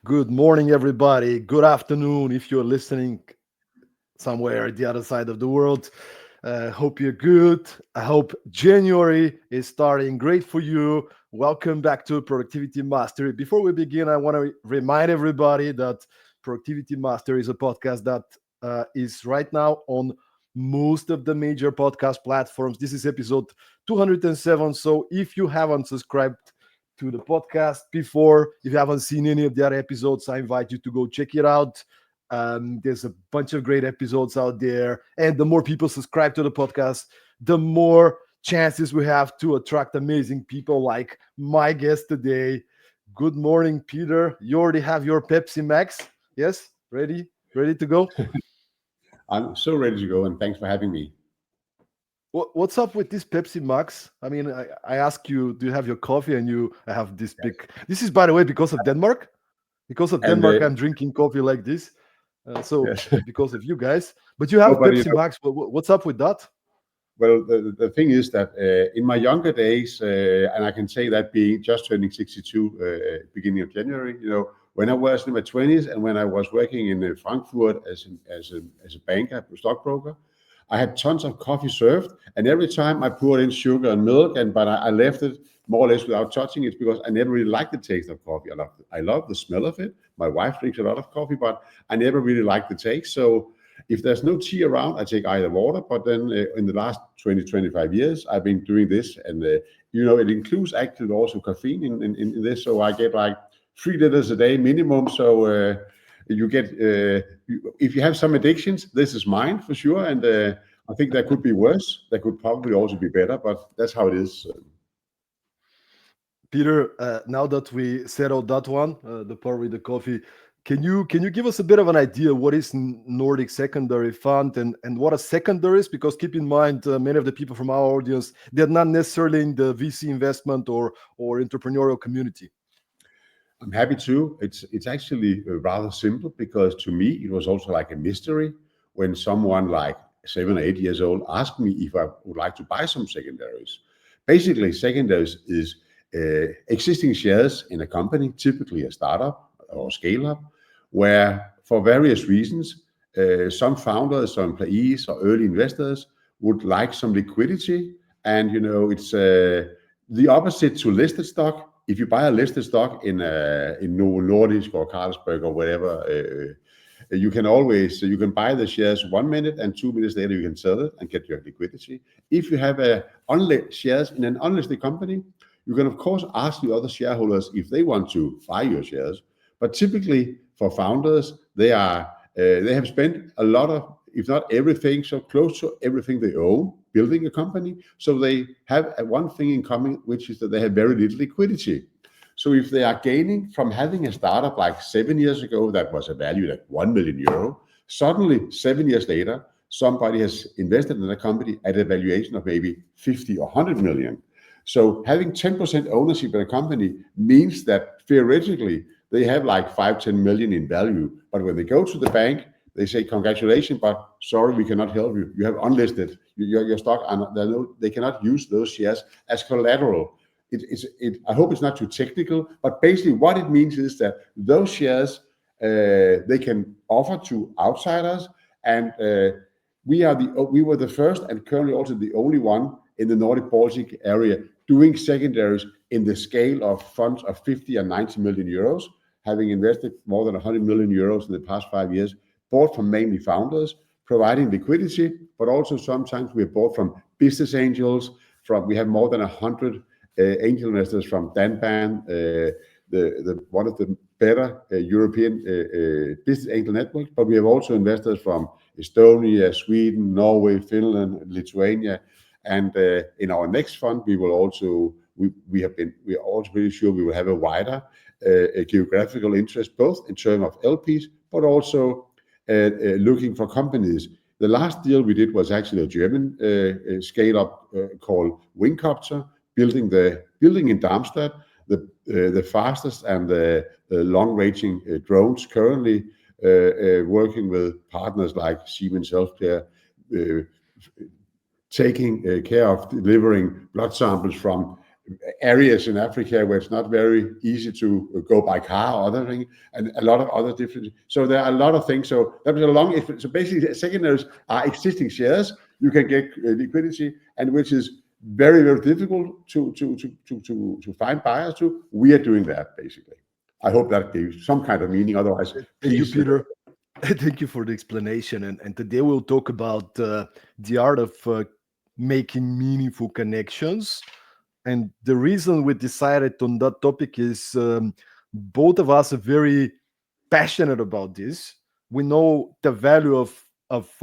Good morning, everybody. Good afternoon if you're listening somewhere at the other side of the world. Hope you're good. I hope January is starting great for you. Welcome back to Productivity Mastery. Before we begin, I want to remind everybody that Productivity Mastery is a podcast that is right now on most of the major podcast platforms. This is episode 207. So if you haven't subscribed to the podcast before, if you haven't seen any of the other episodes, I invite you to go check it out. There's a bunch of great episodes out there. And the more people subscribe to the podcast, the more chances we have to attract amazing people like my guest today. Good morning, Peter. You already have your Pepsi Max? Yes? Ready? Ready to go? I'm so ready to go, and thanks for having me. What's up with this Pepsi Max? I mean, I ask you, do you have your coffee? And I have this Yes. big. This is, by the way, because of Denmark. Because of And Denmark, I'm drinking coffee like this. So yes, because of you guys, but you have nobody. Pepsi Max. What's up with that? Well, the thing is that in my younger days, and I can say that being just turning 62, beginning of January, when I was in my 20s and when I was working in Frankfurt as a banker, stockbroker, I had tons of coffee served, and every time I poured in sugar and milk, but I left it more or less without touching it because I never really liked the taste of coffee. I love the smell of it. My wife drinks a lot of coffee, but I never really liked the taste. So if there's no tea around, I take either water. But then in the last 20, 25 years, I've been doing this. And, it includes actually also caffeine in this. So I get like 3 liters a day minimum. So you get, if you have some addictions, this is mine for sure. And I think that could be worse. That could probably also be better, but that's how it is. Peter, now that we settled that one, the part with the coffee, can you give us a bit of an idea what is Nordic secondary fund and what are secondaries? Because keep in mind, many of the people from our audience, they're not necessarily in the VC investment or entrepreneurial community. I'm happy to. It's actually rather simple because to me it was also like a mystery when someone like 7 or 8 years old asked me if I would like to buy some secondaries. Basically, secondaries is existing shares in a company, typically a startup or scale up, where for various reasons, some founders, some employees, or early investors would like some liquidity, and it's the opposite to listed stock. If you buy a listed stock in Novo Nordic or Carlsberg or whatever, you can buy the shares 1 minute and 2 minutes later you can sell it and get your liquidity. If you have shares in an unlisted company, you can of course ask the other shareholders if they want to buy your shares. But typically for founders, they have spent a lot of, if not everything, so close to everything they own building a company. So they have one thing in common, which is that they have very little liquidity. So if they are gaining from having a startup like 7 years ago that was valued at 1 million euro, suddenly 7 years later, somebody has invested in a company at a valuation of maybe 50 or 100 million. So having 10% ownership in a company means that theoretically they have like 5, 10 million in value. But when they go to the bank, they say, congratulations, but sorry, we cannot help you. You have unlisted. Your stock, they cannot use those shares as collateral. I hope it's not too technical, but basically what it means is that those shares, they can offer to outsiders. And we were the first and currently also the only one in the Nordic Baltic area doing secondaries in the scale of funds of 50 and 90 million euros, having invested more than 100 million euros in the past 5 years, bought from mainly founders, providing liquidity, but also sometimes we are bought from business angels. We have more than 100 angel investors from Danban, one of the better European business angel networks, but we have also investors from Estonia, Sweden, Norway, Finland, Lithuania, and in our next fund we are also pretty sure we will have a wider geographical interest, both in terms of LPs, but also looking for companies. The last deal we did was actually a German scale-up called Wingcopter, building in Darmstadt the fastest and the long-ranging drones. Currently working with partners like Siemens Healthcare, taking care of delivering blood samples from areas in Africa where it's not very easy to go by car or other thing, and a lot of other different. So there are a lot of things. So that was a long. So basically, secondaries are existing shares. You can get liquidity, and which is very very difficult to find buyers to. We are doing that basically. I hope that gives some kind of meaning. Otherwise, Thank you, please. Peter. Thank you for the explanation. And today we'll talk about the art of making meaningful connections. And the reason we decided on that topic is both of us are very passionate about this. We know the value of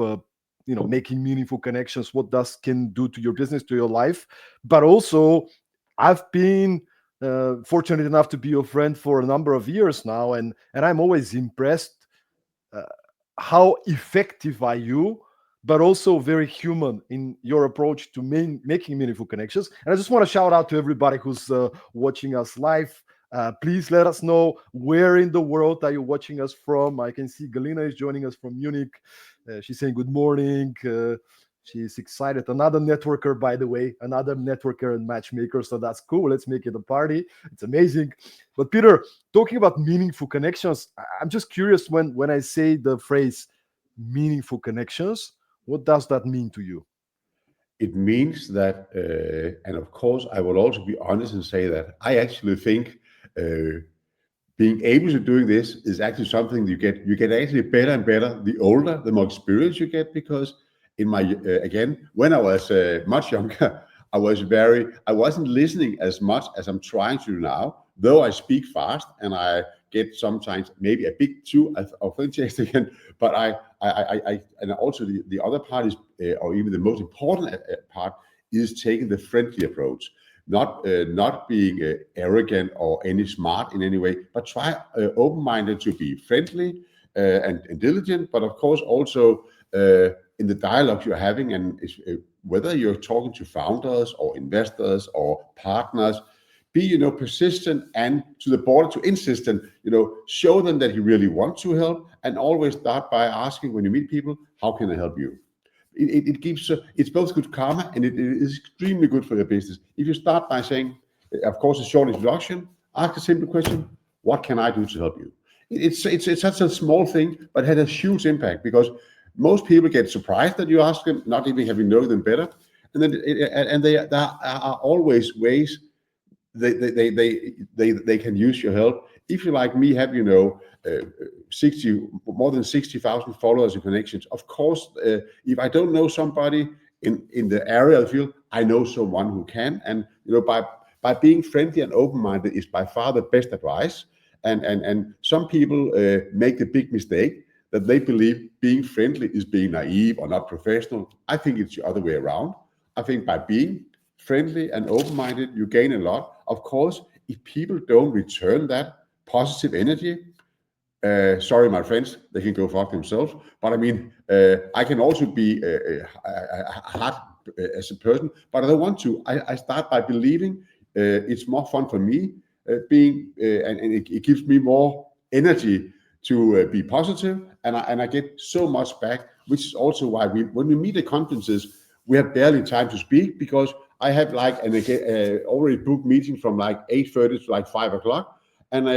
making meaningful connections, what that can do to your business, to your life. But also, I've been fortunate enough to be your friend for a number of years now, and I'm always impressed uh, how effective are you, but also very human in your approach to making meaningful connections. And I just want to shout out to everybody who's watching us live. Please let us know where in the world are you watching us from. I can see Galina is joining us from Munich. She's saying good morning. She's excited. Another networker, by the way, another networker and matchmaker. So that's cool. Let's make it a party. It's amazing. But Peter, talking about meaningful connections, I'm just curious when I say the phrase meaningful connections, what does that mean to you? It means that, and of course, I will also be honest and say that I actually think being able to doing this is actually something you get actually better and better the older, the more experience you get. Because in my again, when I was much younger, I wasn't listening as much as I'm trying to do now. Though I speak fast and I get sometimes maybe a bit too authentic again, but and also the other part is, or even the most important part is taking the friendly approach, not being arrogant or any smart in any way, but try open-minded to be friendly and diligent, but of course also in the dialogue you're having, and whether you're talking to founders or investors or partners, be persistent and to the border to insistent. Show them that you really want to help, and always start by asking when you meet people, how can I help you? It gives it's both good karma, and it is extremely good for your business. If you start by saying, of course, a short introduction, ask a simple question: what can I do to help you? It's such a small thing, but had a huge impact, because most people get surprised that you ask them, not even having known them better, and then there are always ways they can use your help. If you, like me, have 60 more than 60,000 followers and connections, of course, if I don't know somebody in the area of the field, I know someone who can. And by being friendly and open-minded is by far the best advice. And some people make the big mistake that they believe being friendly is being naive or not professional. I think it's the other way around. I think by being friendly and open-minded, you gain a lot. Of course, if people don't return that positive energy, sorry, my friends, they can go fuck themselves. But I mean, I can also be hard as a person, but I don't want to. I start by believing it's more fun for me being, and it gives me more energy to be positive, and I get so much back, which is also why when we meet at conferences, we have barely time to speak, because I have like an already booked meeting from like 8:30 to like 5 o'clock, and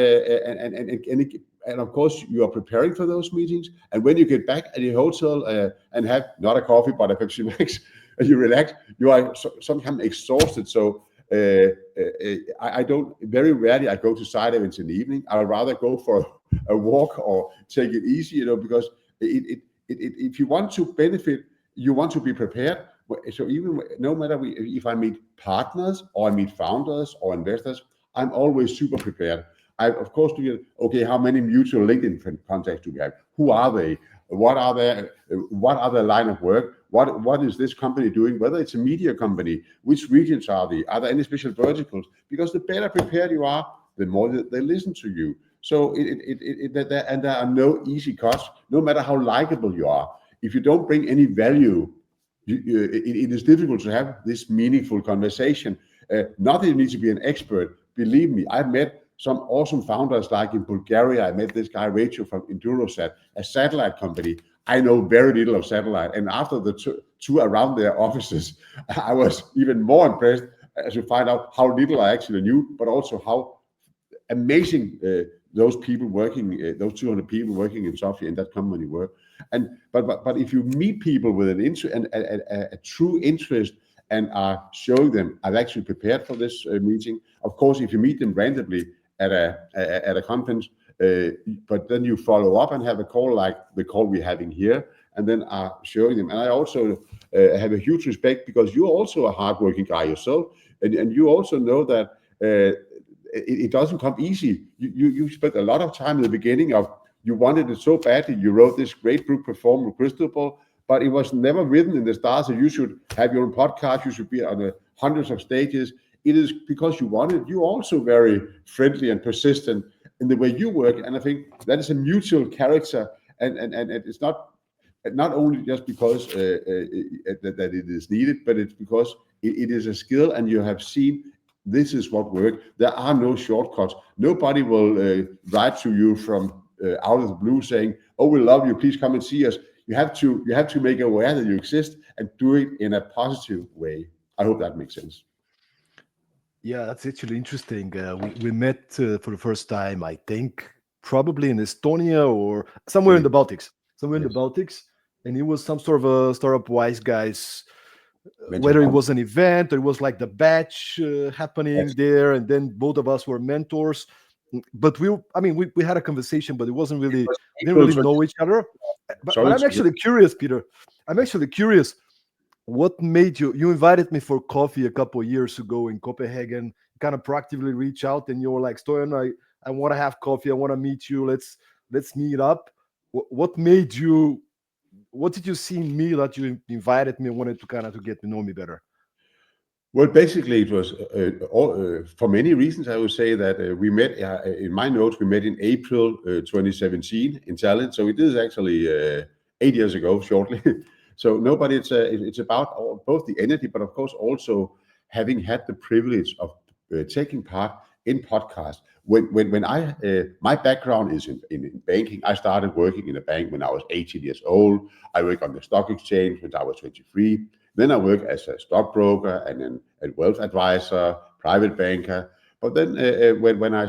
of course you are preparing for those meetings, and when you get back at your hotel and have not a coffee but a Pepsi Max, and you relax, you are sometimes exhausted. So I don't, very rarely I go to side events in the evening. I would rather go for a walk or take it easy, because if you want to benefit, you want to be prepared. So even no matter if I meet partners or I meet founders or investors, I'm always super prepared. I, of course, do okay, how many mutual LinkedIn contacts do we have? Who are they? What are their line of work? What is this company doing? Whether it's a media company, which regions are they? Are there any special verticals? Because the better prepared you are, the more they listen to you. So and there are no easy cuts, no matter how likable you are. If you don't bring any value, it is difficult to have this meaningful conversation. Not that you need to be an expert. Believe me, I've met some awesome founders, like in Bulgaria. I met this guy, Rachel, from Indurosat, a satellite company. I know very little of satellite. And after the tour around their offices, I was even more impressed as you find out how little I actually knew, but also how amazing those people working, those 200 people working in Sofia in that company were. And but if you meet people with an interest and a true interest and are showing them, I've actually prepared for this meeting. Of course, if you meet them randomly at a conference, but then you follow up and have a call like the call we're having here, and then are showing them. And I also have a huge respect because you're also a hardworking guy yourself, and you also know that it doesn't come easy. You spent a lot of time in the beginning of you wanted it so badly. You wrote this great book, Perform with Crystal Ball, but it was never written in the stars that you should have your own podcast. You should be on the hundreds of stages. It is because you want it. You're also very friendly and persistent in the way you work, and I think that is a mutual character, and it's not only just because that it is needed, but it's because it is a skill, and you have seen this is what works. There are no shortcuts. Nobody will write to you from out of the blue saying, "Oh, we love you. Please come and see us." You have to make aware that you exist and do it in a positive way. I hope that makes sense. Yeah, that's actually interesting. We met for the first time, I think, probably in Estonia or somewhere in Great. the Baltics. Somewhere in the Yes. Baltics, and it was some sort of a startup wise guys. Mental Whether it health. was an event or it was like the batch happening Yes. there, and then both of us were mentors. But I mean, we had a conversation, but it wasn't It really, was we didn't April really 20. know each other. But Sorry I'm to. actually curious, Peter. I'm actually curious. What made you invited me for coffee a couple of years ago in Copenhagen, kind of proactively reach out, and you were like, Stoyan, I want to have coffee, I want to meet you, let's meet up. What made you, what did you see in me that you invited me and wanted to kind of to get to know me better? Well, basically, it was for many reasons. I would say that we met, in my notes, we met in April 2017 in Tallinn. So it is actually 8 years ago, shortly. So nobody, it's about both the energy, but of course also having had the privilege of taking part in podcasts. When my background is in banking. I started working in a bank when I was 18 years old. I worked on the stock exchange when I was 23. Then I worked as a stockbroker and a wealth advisor, private banker. But then when I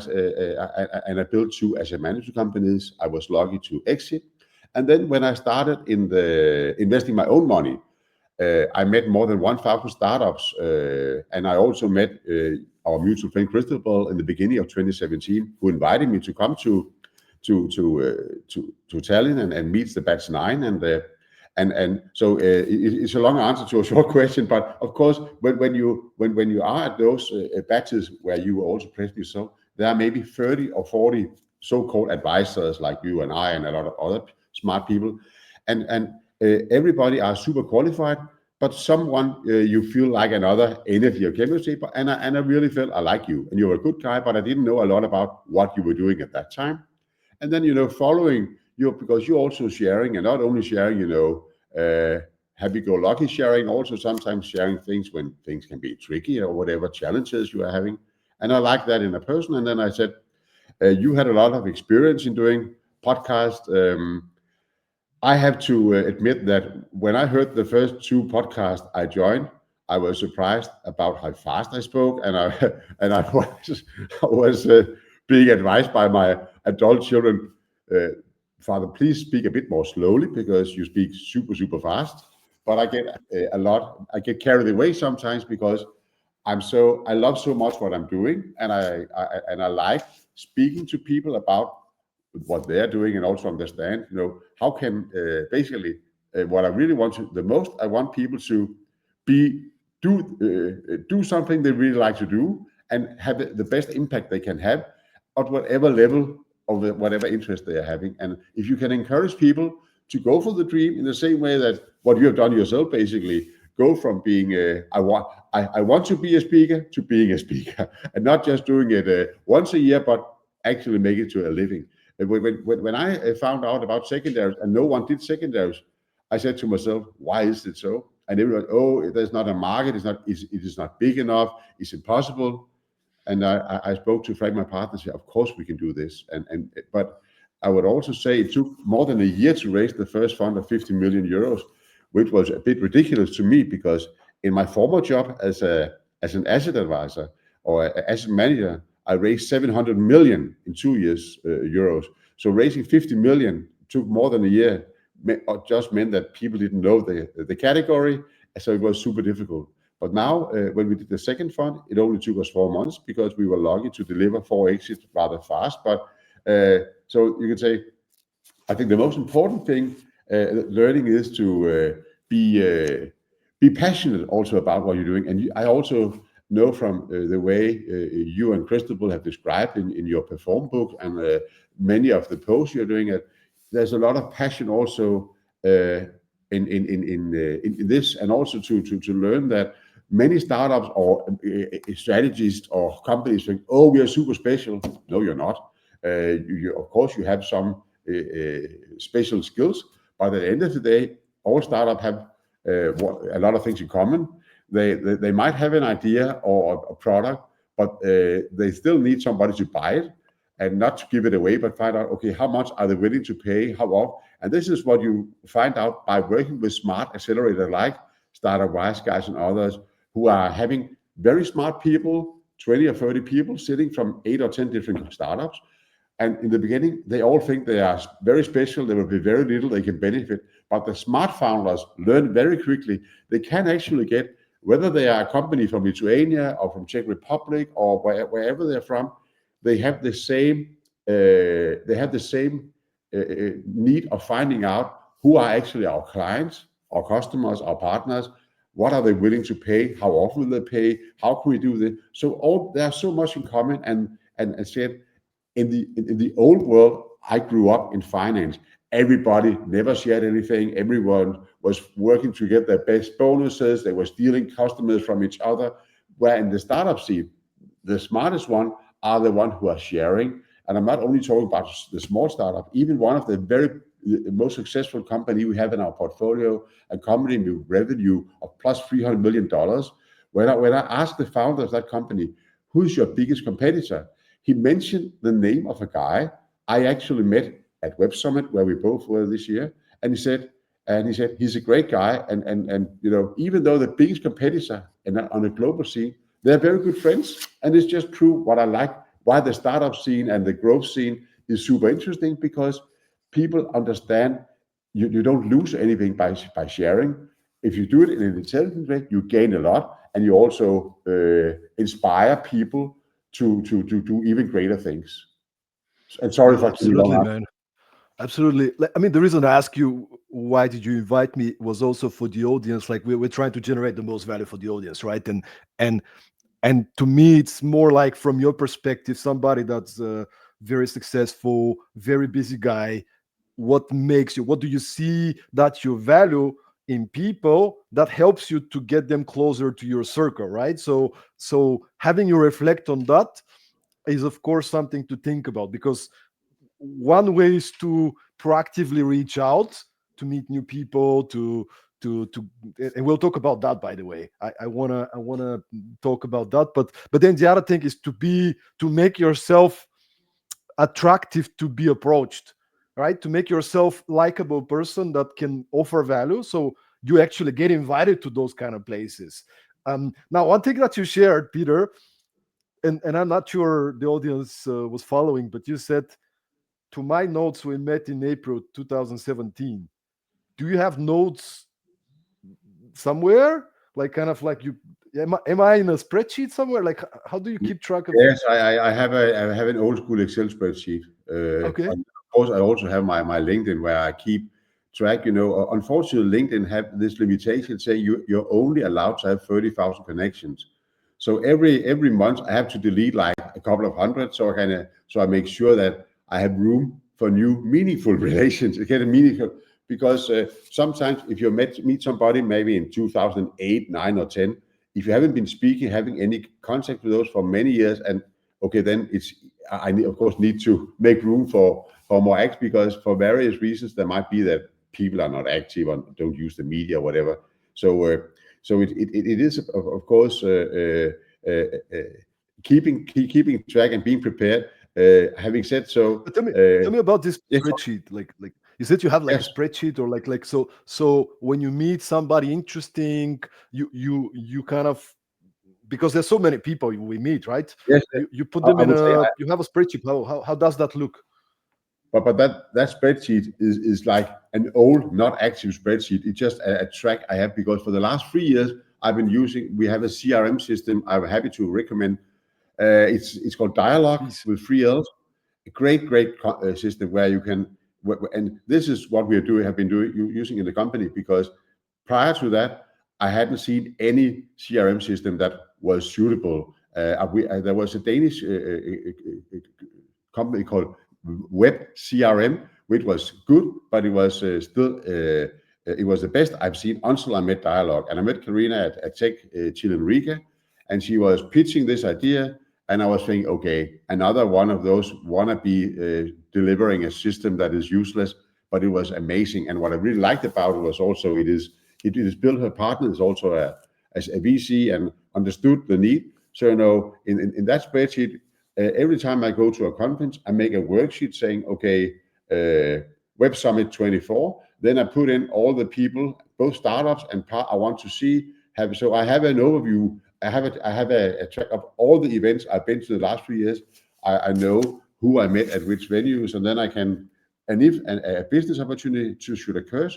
built two asset management companies, I was lucky to exit. And then when I started in the investing my own money, I met more than 1,000 startups, and I also met our mutual friend Christopher in the beginning of 2017, who invited me to come to Tallinn and meet the batch nine. And so it's a long answer to a short question, but of course, when you are at those batches where you also present yourself, there are maybe 30 or 40 so-called advisors like you and I and a lot of other smart people, and everybody are super qualified, but someone you feel like another energy or chemistry, and I really felt I like you, and you're a good guy, but I didn't know a lot about what you were doing at that time. And then, following you, because you're also sharing, and not only sharing, happy-go-lucky sharing, also sometimes sharing things when things can be tricky or whatever challenges you are having. And I like that in a person. And then I said, you had a lot of experience in doing podcasts. I have to admit that when I heard the first two podcasts I joined, I was surprised about how fast I spoke, and I and I was being advised by my adult children, uh, Father, please speak a bit more slowly because you speak super fast. But I get carried away sometimes because I love so much what I'm doing, and I like speaking to people about what they're doing and also understand, how can basically what I really want to the most, I want people to be do something they really like to do and have the best impact they can have at whatever level of whatever interest they are having. And if you can encourage people to go for the dream in the same way that what you have done yourself, basically go from being I want to be a speaker to being a speaker, and not just doing it once a year, but actually make it to a living. And when I found out about secondaries and no one did secondaries, I said to myself, why is it so? And everyone, oh, there's not a market, it is not big enough, it's impossible. And I spoke to Frank, my partner, said, of course we can do this. But I would also say it took more than a year to raise the first fund of 50 million euros, which was a bit ridiculous to me because in my former job as an asset advisor or asset manager, I raised 700 million in 2 years euros. So raising 50 million took more than a year. Just meant that people didn't know the category, so it was super difficult. But now, when we did the second fund, it only took us 4 months because we were lucky to deliver 4 exits rather fast. But so you can say, I think the most important thing learning is to be passionate also about what you're doing. And I also know from the way you and Christopher have described in your perform book and many of the posts you're doing, there's a lot of passion also in this, and also to learn that many startups or strategists or companies think, oh, we are super special. No, you're not. Of course, you have some special skills, but at the end of the day, all startups have a lot of things in common. They might have an idea or a product, but they still need somebody to buy it and not to give it away, but find out, okay, how much are they willing to pay, how often? And this is what you find out by working with smart accelerators like Startup Wise Guys and others, who are having very smart people, 20 or 30 people sitting from 8 or 10 different startups. And in the beginning, they all think they are very special. There will be very little they can benefit. But the smart founders learn very quickly. They can actually get, whether they are a company from Lithuania or from Czech Republic or wherever they're from, they have the same need of finding out who are actually our clients, our customers, our partners. What are they willing to pay? How often will they pay? How can we do this? So there's so much in common. And said, in the old world, I grew up in finance. Everybody never shared anything. Everyone was working to get their best bonuses. They were stealing customers from each other. Where in the startup scene, the smartest one are the ones who are sharing. And I'm not only talking about the small startup, even one of the most successful company we have in our portfolio, a company with revenue of plus $300 million. When I asked the founder of that company, who's your biggest competitor? He mentioned the name of a guy I actually met at Web Summit, where we both were this year. And he said, he's a great guy. And even though the biggest competitor on a global scene, they're very good friends. And it's just true what I like, why the startup scene and the growth scene is super interesting, because people understand you don't lose anything by sharing. If you do it in an intelligent way, you gain a lot, and you also inspire people to do even greater things. And sorry No, for too absolutely, long. man. Absolutely. I mean, the reason I ask you why did you invite me was also for the audience. Like we're trying to generate the most value for the audience, right? And and to me, it's more like from your perspective, somebody that's very successful, very busy guy. What makes you? What do you see that you value in people that helps you to get them closer to your circle, right? So having you reflect on that is, of course, something to think about, because one way is to proactively reach out to meet new people, to and we'll talk about that, by the way. I wanna talk about that, but then the other thing is to make yourself attractive to be approached, right? To make yourself likable person that can offer value, so you actually get invited to those kind of places. Now, one thing that you shared, Peter, and I'm not sure the audience was following, but you said, to my notes, we met in April 2017. Do you have notes somewhere? Like kind of like you, am I in a spreadsheet somewhere? Like how do you keep track of? Yes, I have an old school Excel spreadsheet. Okay. Of course, I also have my LinkedIn, where I keep track. Unfortunately, LinkedIn have this limitation, say you're only allowed to have 30,000 connections. So every month I have to delete like a couple of hundred, so I make sure that I have room for new meaningful relations. Get a meaningful, because sometimes if you meet somebody maybe in 2008, 9 or 10, if you haven't been speaking, having any contact with those for many years, and okay, then of course need to make room for more acts, because for various reasons there might be that people are not active or don't use the media or whatever. So it is of course keeping track and being prepared. Having said so, But tell me about this yes, spreadsheet. Like you said, you have like a yes. spreadsheet, or like so when you meet somebody interesting, you kind of because there's so many people we meet, right? Yes, You put them I in would say, a, you have a spreadsheet. How does that look? but that spreadsheet is like an old, not active spreadsheet. It's just a track I have because for the last 3 years I've been using. We have a CRM system. I'm happy to recommend. It's called Dialogue Please. with 3 Ls. A great system where you can, and this is what we are doing, have been doing, using in the company, because prior to that, I hadn't seen any CRM system that was suitable. There was a Danish company called Web CRM, which was good, but it was still it was the best I've seen until I met Dialogue. And I met Karina at Tech Chile in Riga, and she was pitching this idea. And I was thinking, okay, another one of those wannabe delivering a system that is useless, but it was amazing. And what I really liked about it was also it is built. Her partner is also a VC and understood the need. So in that spreadsheet, every time I go to a conference, I make a worksheet saying, okay, Web Summit 24. Then I put in all the people, both startups and I want to see. So I have an overview. I have a track of all the events I've been to the last 3 years. I know who I met at which venues, and then I can, and if a business opportunity should occur,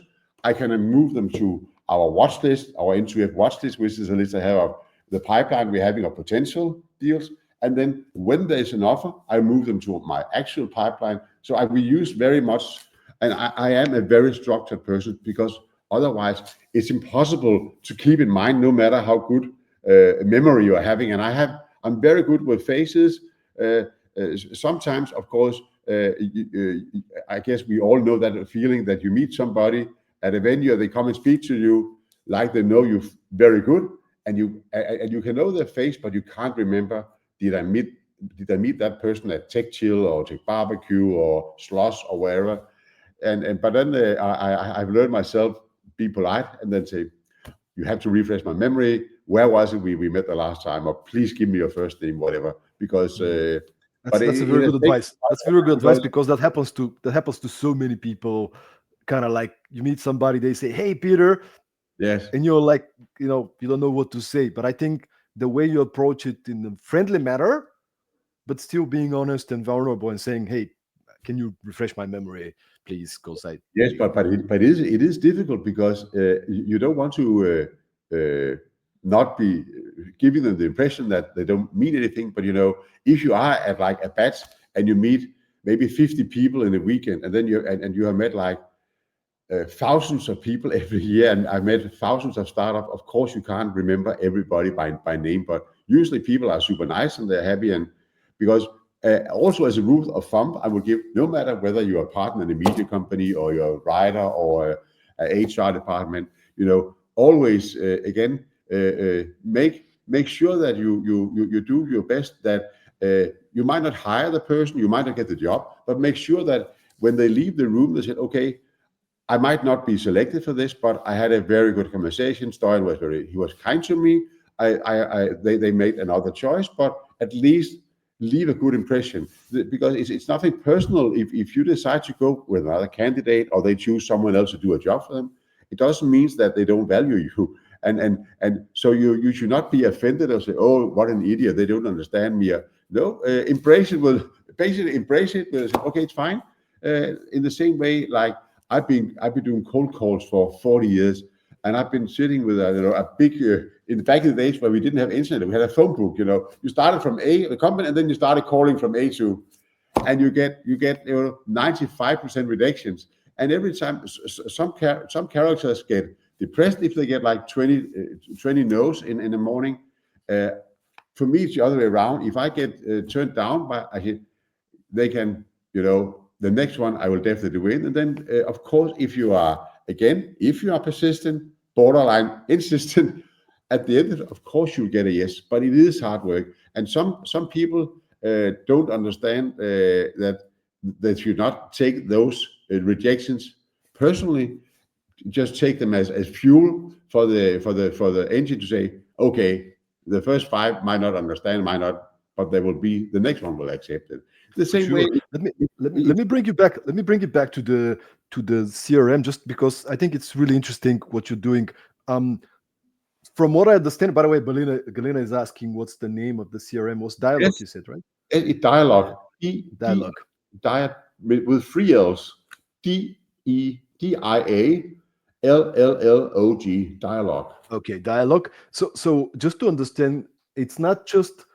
I can move them to our watch list, our N2F watch list, which is a list I have of the pipeline we're having of potential deals. And then when there's an offer, I move them to my actual pipeline. So I will use very much, and I am a very structured person, because otherwise it's impossible to keep in mind, no matter how good memory you are having. And I'm very good with faces. Sometimes, of course, I guess we all know that feeling that you meet somebody at a venue, they come and speak to you like they know you very good, and you can know their face, but you can't remember, did I meet that person at Tech Chill or Tech Barbecue or Slush or wherever? But then I've learned myself, be polite and then say, you have to refresh my memory. Where was it we met the last time? Or please give me your first name, whatever. Because but That's a in very a good state, advice. That's very good advice, because because that happens to so many people. Kind of like you meet somebody, they say, "Hey, Peter," yes, and you're like, you don't know what to say. But I think the way you approach it in a friendly manner, but still being honest and vulnerable and saying, "Hey, can you refresh my memory, please?" Because I, yes, it is difficult because you don't want to not be giving them the impression that they don't mean anything. But if you are at like a batch and you meet maybe 50 people in a weekend, and then you have met like thousands of people every year, and I met thousands of startups. Of course, you can't remember everybody by name, but usually people are super nice and they're happy. And because also as a rule of thumb, I would give, no matter whether you're a partner in a media company or you're a writer or a HR department, always again make sure that you do your best. That you might not hire the person, you might not get the job, but make sure that when they leave the room, they said, okay, I might not be selected for this, but I had a very good conversation. Stoyan he was kind to me. They made another choice, but at least leave a good impression, because it's nothing personal. If you decide to go with another candidate or they choose someone else to do a job for them, it doesn't mean that they don't value you. And so you should not be offended or say, oh, what an idiot, they don't understand me. No, embrace it with, basically embrace it with, okay, it's fine. In the same way, like I've been doing cold calls for 40 years, and I've been sitting with a big in the back of the days where we didn't have internet, we had a phone book. You started from the company, and then you started calling from A to, and you get 95% reductions. And every time some characters get depressed if they get like 20 no's in the morning. Uh, for me, it's the other way around. If I get turned down by, they can, the next one I will definitely win. And then, of course, if you are persistent, borderline insistent, at the end, of course, you'll get a yes. But it is hard work, and some people don't understand that they should not take those rejections personally. Just take them as fuel for the engine to say, okay, the first five might not understand, might not, but they will be, the next one will accept it. The for same way. sure. Let me bring you back. Let me bring you back to the CRM, just because I think it's really interesting what you're doing. Um, from what I understand, by the way, Galina is asking what's the name of the CRM. Was Dialogue, Yes, you said, right? dialogue. D Dialogue. diet with three L's. Dialog. Okay, Dialogue. So just to understand, it's not just,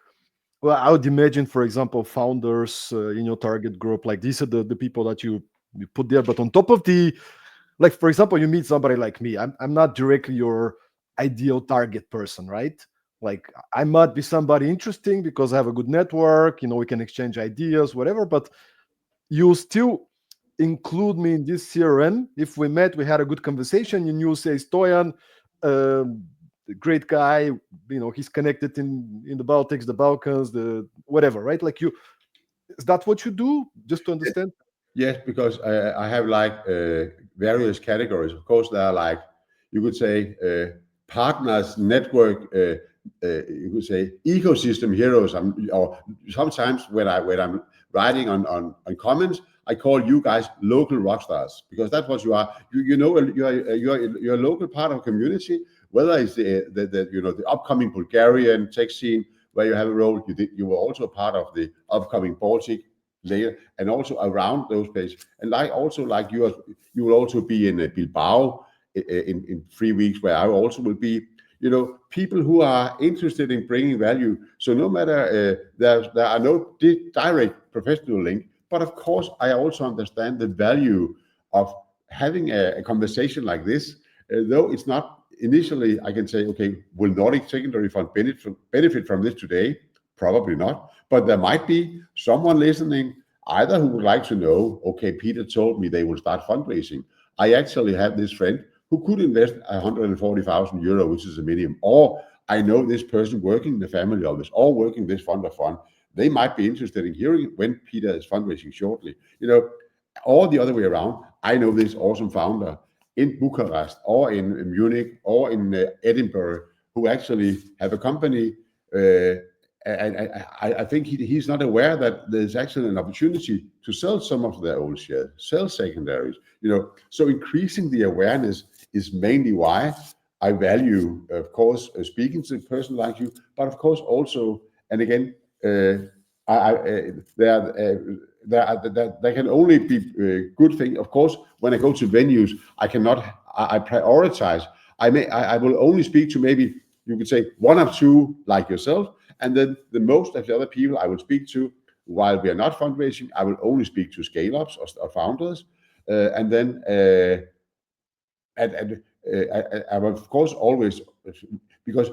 well, I would imagine, for example, founders in your target group, like these are the people that you put there. But on top of the, like, for example, you meet somebody like me. I'm not directly your ideal target person, right? Like, I might be somebody interesting because I have a good network, we can exchange ideas, whatever, but you still include me in this CRM. If we met, we had a good conversation, and you say, Stoyan, um, great guy, he's connected in the Baltics, the Balkans, the whatever, right? Like, is that what you do? Just to understand. Yes, because I have like various categories. Of course, there are like, you could say, partners, network, you could say ecosystem heroes. Or sometimes when I'm writing on comments, I call you guys local rock stars, because that's what you are. You're a local part of a community, whether it's the upcoming Bulgarian tech scene where you have a role. You were also a part of the upcoming Baltic later, and also around those places. And like you will also be in Bilbao in 3 weeks, where I also will be. People who are interested in bringing value. So no matter there are no direct professional link, but of course I also understand the value of having a conversation like this. Though it's not initially, I can say, okay, will Nordic Secondary Fund benefit from this today? Probably not. But there might be someone listening, either who would like to know, okay, Peter told me they will start fundraising. I actually have this friend who could invest 140,000 euro, which is a minimum. Or I know this person working in the family office or working this fund of fund. They might be interested in hearing when Peter is fundraising shortly. Or the other way around. I know this awesome founder in Bucharest or in Munich or in Edinburgh who actually have a company. I think he's not aware that there's actually an opportunity to sell some of their old shares, sell secondaries. So increasing the awareness is mainly why I value, of course, speaking to a person like you, but of course also, and again, there can only be good thing. Of course, when I go to venues, I prioritize. I will only speak to, maybe you could say, one or two like yourself, and then the most of the other people I will speak to, while we are not fundraising, I will only speak to scale-ups or founders, and then I will of course always, because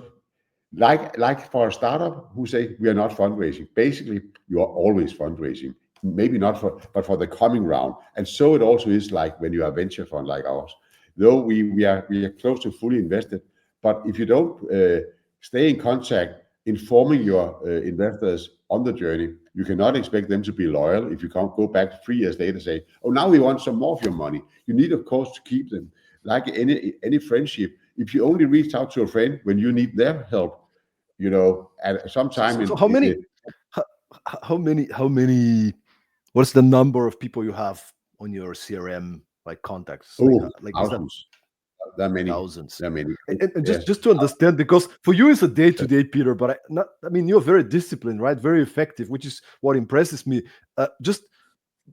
like for a startup who say we are not fundraising, basically you are always fundraising. Maybe not but for the coming round. And so it also is like when you are a venture fund like ours. Though we are close to fully invested, but if you don't stay in contact, informing your investors on the journey, you cannot expect them to be loyal if you can't go back 3 years later and say, oh, now we want some more of your money. You need, of course, to keep them. Like any friendship, if you only reach out to a friend when you need their help, at some So, time so, so how many, how, how many, what's the number of people you have on your CRM, like contacts? Like, oh, like is that thousands. There are many. thousands? There are many. And just Yes. just to understand, because for you it's a day to day, Peter, but I mean, you're very disciplined, right? Very effective, which is what impresses me. Just,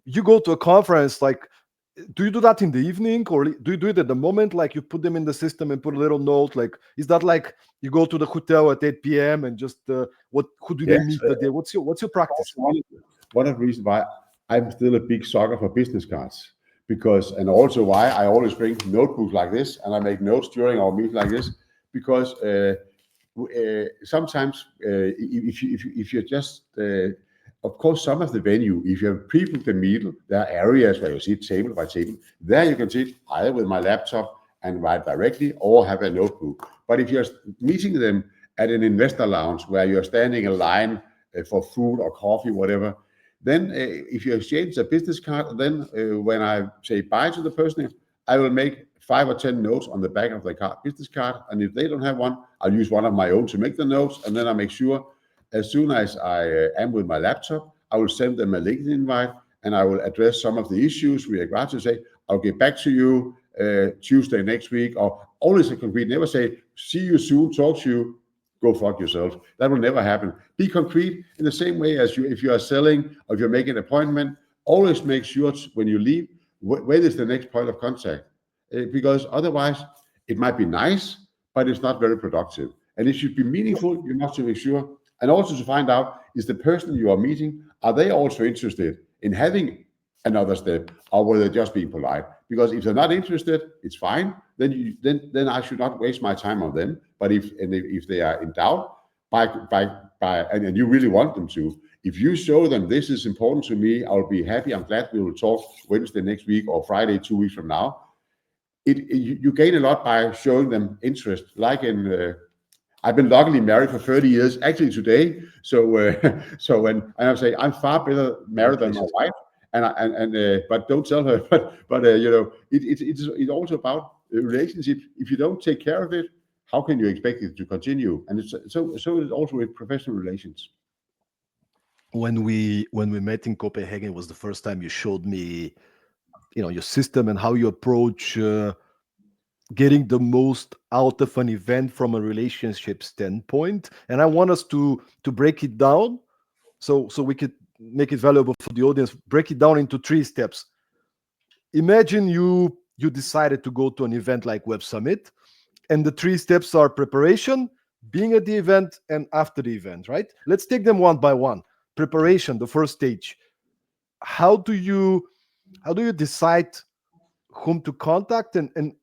you go to a conference, like, do you do that in the evening, or do you do it at the moment? Like, you put them in the system and put a little note. Like, is that like you go to the hotel at 8 p.m. and just who do they Yes. meet that day? What's your Also practice? one of the reasons why I'm still a big sucker for business cards, and also why I always bring notebooks like this and I make notes during our meeting like this, because sometimes if you're just of course, some of the venue, if you have people to meet, there are areas where you sit table by table. There you can sit either with my laptop and write directly, or have a notebook. But if you're meeting them at an investor lounge where you're standing in line for food or coffee, whatever, then if you exchange a business card, then when I say bye to the person, I will make 5 or 10 notes on the back of the business card. And if they don't have one, I'll use one of my own to make the notes. And then I make sure, as soon as I am with my laptop, I will send them a LinkedIn invite, and I will address some of the issues we agreed to. Say, I'll get back to you Tuesday next week, or always a concrete. Never say see you soon, talk to you, go fuck yourself. That will never happen. Be concrete in the same way as if you are selling or if you're making an appointment, always make sure when you leave, where is the next point of contact? Because otherwise, it might be nice, but it's not very productive. And it should be meaningful. You must to make sure, and also to find out, is the person you are meeting, are they also interested in having another step, or will they just be polite? Because if they're not interested, it's fine. Then I should not waste my time on them. But if they are in doubt, and you really want them to, if you show them this is important to me, I'll be happy. I'm glad we will talk Wednesday next week or Friday 2 weeks from now. You gain a lot by showing them interest. Like I've been luckily married for 30 years, actually today. So when I say I'm far better married than my wife, but don't tell her. But it's also about a relationship. If you don't take care of it, how can you expect it to continue? And it's also with professional relations. When we met in Copenhagen, it was the first time you showed me, your system and how you approach getting the most out of an event from a relationship standpoint. And I want us to break it down so we could make it valuable for the audience. Break it down into 3 steps. Imagine you decided to go to an event like Web Summit, and the 3 steps are preparation, being at the event, and after the event, right? Let's take them one by one. Preparation, the first stage. How do you decide whom to contact, and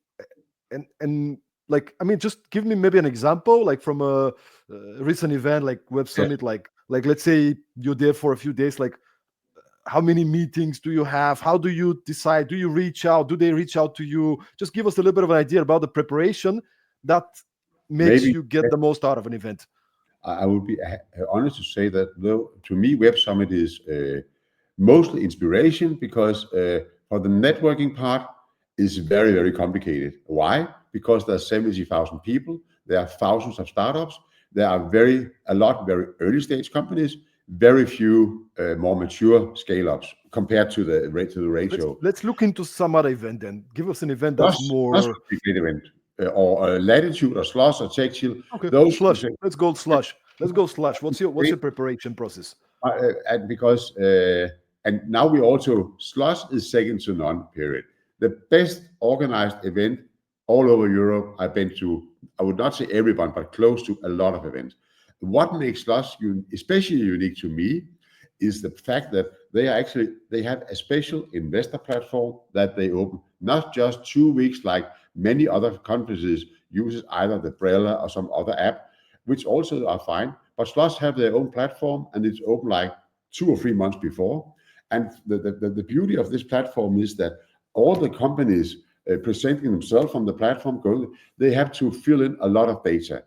like, I mean, just give me maybe an example, like from a recent event like Web Summit. Yes. Like let's say you're there for a few days. Like, how many meetings do you have? How do you decide? Do you reach out? Do they reach out to you? Just give us a little bit of an idea about the preparation that makes Maybe you get the most out of an event. I would be honest to say that, though, to me, Web Summit is mostly inspiration, because for the networking part is very, very complicated. Why? Because there's 70,000 people, there are thousands of startups, there are very early stage companies, very few more mature scale-ups compared to the ratio. Let's look into some other event then. Give us an event that's Slush more. would be a great event, or Latitude, or Slush, or Tech Chill. Okay, Those slush. Let's go slush. What's your preparation process? and because and now we also, Slush is second to none. Period. The best organized event all over Europe I've been to. I would not say everyone, but close to a lot of events. What makes Slush especially unique to me is the fact that they have a special investor platform that they open, not just 2 weeks like many other conferences uses, either the Brella or some other app, which also are fine. But Slush have their own platform, and it's open like 2 or 3 months before. And the beauty of this platform is that all the companies presenting themselves on the platform, they have to fill in a lot of data.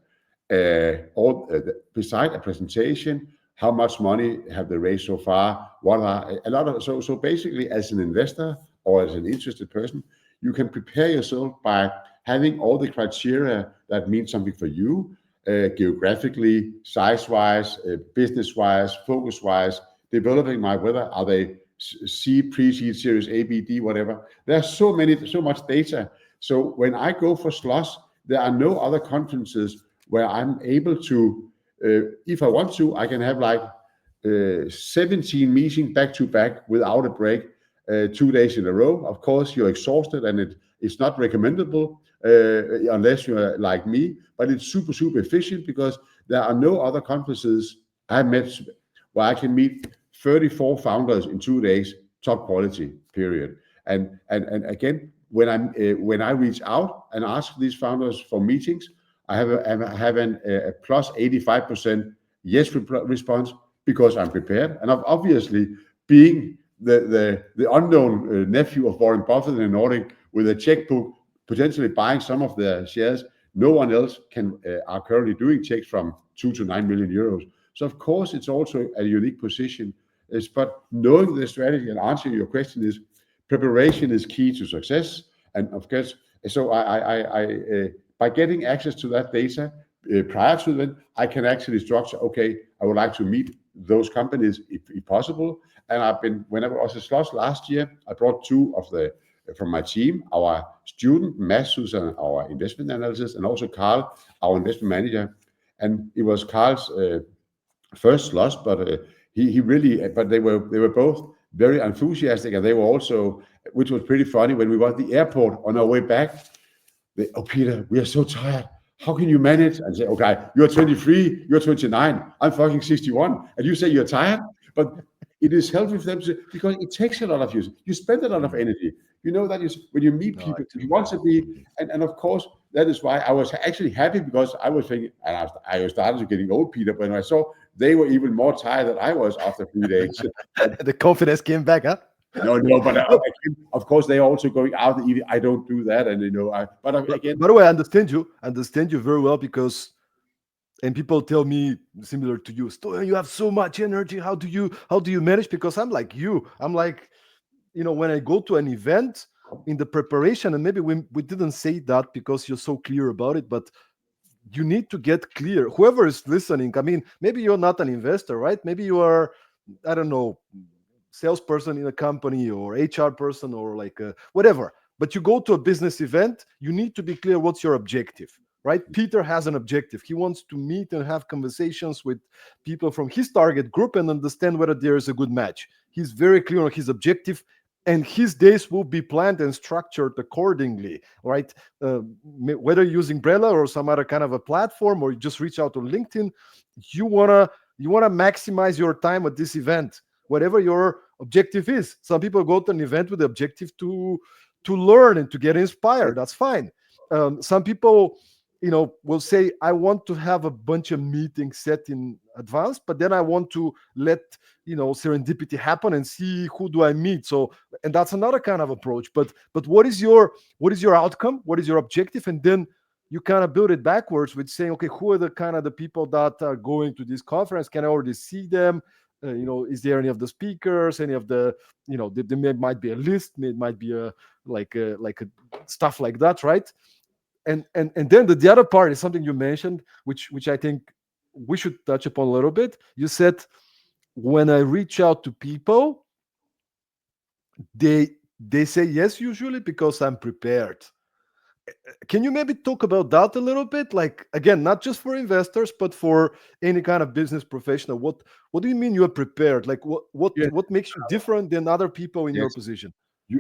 Beside a presentation, how much money have they raised so far? What are a lot of so basically, as an investor or as an interested person, you can prepare yourself by having all the criteria that mean something for you, geographically, size-wise, business-wise, focus-wise, developing whether are they seed, pre-seed, series A, B, D, whatever. There's so much data. So when I go for Slush, there are no other conferences where I'm able to, if I want to, I can have like 17 meetings back to back without a break, 2 days in a row. Of course, you're exhausted, and it's not recommendable unless you're like me, but it's super, super efficient, because there are no other conferences I've met where I can meet 34 founders in 2 days, top quality, period. And again, when I reach out and ask these founders for meetings, I have a plus 85% yes response, because I'm prepared. And obviously, being the unknown nephew of Warren Buffett in the Nordic, with a checkbook, potentially buying some of their shares, no one else are currently doing checks from 2 to 9 million euros. So of course, it's also a unique position. But knowing the strategy, and answering your question, is preparation is key to success. And of course, so by getting access to that data prior to that, I can actually structure, okay, I would like to meet those companies if possible. And when I was at Slush last year, I brought 2 of the from my team, our student, Mads, who's our investment analyst, and also Carl, our investment manager. And it was Carl's first loss, but he really, but they were both very enthusiastic, and they were also, which was pretty funny, when we were at the airport on our way back. Oh, Peter, we are so tired. How can you manage? And say, okay, you're 23, you're 29, I'm fucking 61, and you say you're tired? But it is healthy for them because it takes a lot of you. You spend a lot of energy. You know that is when you meet No, I people, you do. want to be, and of course, that is why I was actually happy, because I was thinking, and I started to getting old, Peter, but when I saw they were even more tired than I was after 3 days. But The confidence came back, huh? no, but No, again, of course, they are also going out and eating. I don't do that, and but again, by the way, I understand you very well because, and people tell me similar to you, Stoyan, you have so much energy. How do you manage? Because I'm like you. I'm like, when I go to an event in the preparation, and maybe we didn't say that because you're so clear about it, but you need to get clear. Whoever is listening, I mean, maybe you're not an investor, right? Maybe you are, I don't know, salesperson in a company or HR person or like whatever. But you go to a business event, you need to be clear what's your objective, right? Peter has an objective. He wants to meet and have conversations with people from his target group and understand whether there is a good match. He's very clear on his objective, and his days will be planned and structured accordingly, right? Whether using Brella or some other kind of a platform, or you just reach out to LinkedIn, you wanna maximize your time at this event, whatever your objective is. Some people go to an event with the objective to learn and to get inspired. That's fine. Some people, will say, I want to have a bunch of meetings set in advance, but then I want to let serendipity happen and see who do I meet. So, and that's another kind of approach. But what is your outcome? What is your objective? And then you kind of build it backwards with saying, okay, who are the kind of the people that are going to this conference? Can I already see them? Is there any of the speakers, any of the, there might be a list, it might be a like a stuff like that, right? And then the other part is something you mentioned, which I think we should touch upon a little bit. You said, when I reach out to people, they say yes usually because I'm prepared. Can you maybe talk about that a little bit? Like, again, not just for investors, but for any kind of business professional. What do you mean you are prepared? Like, what what yeah, what makes you different than other people in your yes. position?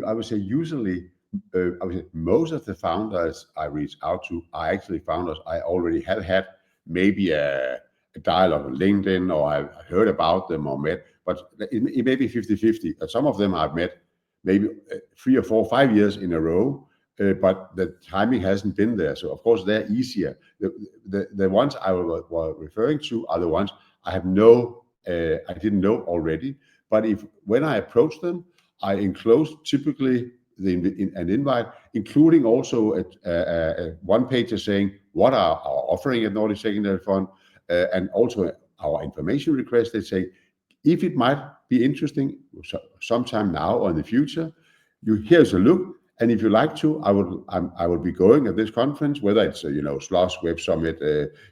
I would say usually, I would say most of the founders I reach out to are actually founders I already have had maybe a dialogue on LinkedIn, or I've heard about them or met, but it may be 50-50. Some of them I've met maybe 3 or 4 or 5 years in a row, but the timing hasn't been there. So of course they're easier. The ones I was referring to are the ones I didn't know already. But when I approach them, I enclose typically an invite, including also a one pager saying what are our offering at Nordic Secondary Fund, and also our information request. They say, if it might be interesting sometime now or in the future, here's a look. And if you like to, I will be going at this conference, whether it's Sloss Web Summit,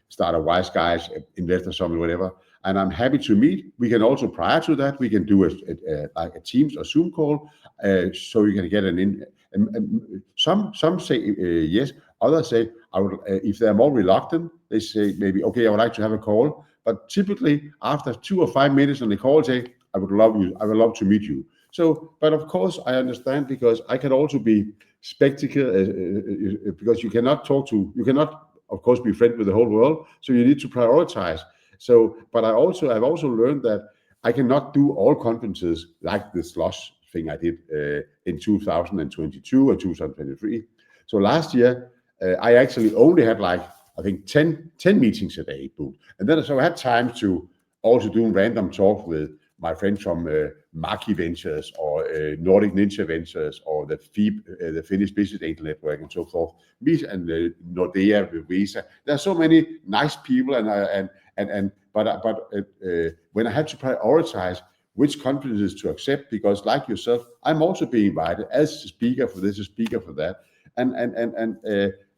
Startup Wise Guys, Investor Summit, whatever. And I'm happy to meet. We can also, prior to that, we can do like a Teams or Zoom call, so you can get an in. Some say yes, others say I would. If they're more reluctant, they say maybe okay, I would like to have a call. But typically, after 2 or 5 minutes on the call, say I would love you. I would love to meet you. So, but of course, I understand, because I can also be spectacle, because you cannot, of course, be friends with the whole world. So you need to prioritize. So, but I've also learned that I cannot do all conferences like the Sloss thing I did in 2022 or 2023. So last year, I actually only had like, I think 10 meetings a day booked. And then so I had time to also do random talk with my friends from Maki Ventures, or Nordic Ninja Ventures, or the the Finnish Business Angel Network, and so forth. Me and Nordea with Visa. There are so many nice people, but when I had to prioritize which conferences to accept, because like yourself, I'm also being invited as a speaker for this, a speaker for that, and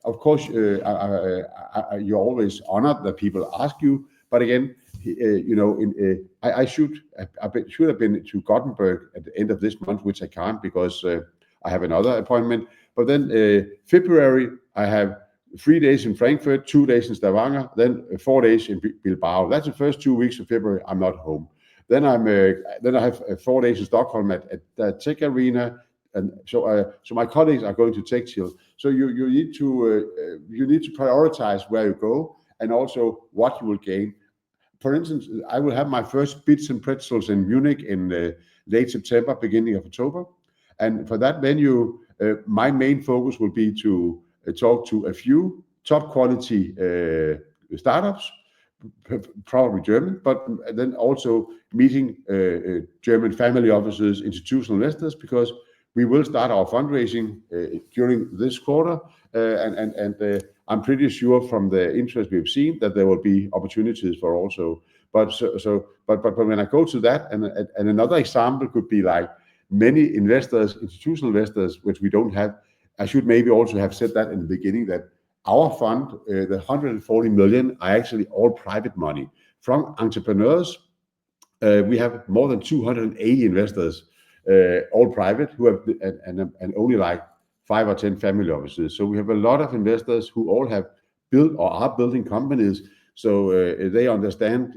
of course, you're always honored that people ask you. But again, I should have been to Gothenburg at the end of this month, which I can't, because I have another appointment. But then February, I have 3 days in Frankfurt, 2 days in Stavanger, then 4 days in Bilbao. That's the first 2 weeks of February. I'm not home. Then I have 4 days in Stockholm at the Tech Arena, and so my colleagues are going to Tech Chill. So you need to prioritize where you go and also what you will gain. For instance, I will have my first Bits and Pretzels in Munich in late September, beginning of October. And for that venue, my main focus will be to talk to a few top quality startups, probably German, but then also meeting German family offices, institutional investors, because we will start our fundraising during this quarter, and I'm pretty sure from the interest we've seen that there will be opportunities for also. But when I go to that, and another example could be like many investors, institutional investors, which we don't have. I should maybe also have said that in the beginning, that our fund, the 140 million, are actually all private money from entrepreneurs. We have more than 280 investors, all private, who have and only like 5 or 10 family offices. So we have a lot of investors who all have built or are building companies. So they understand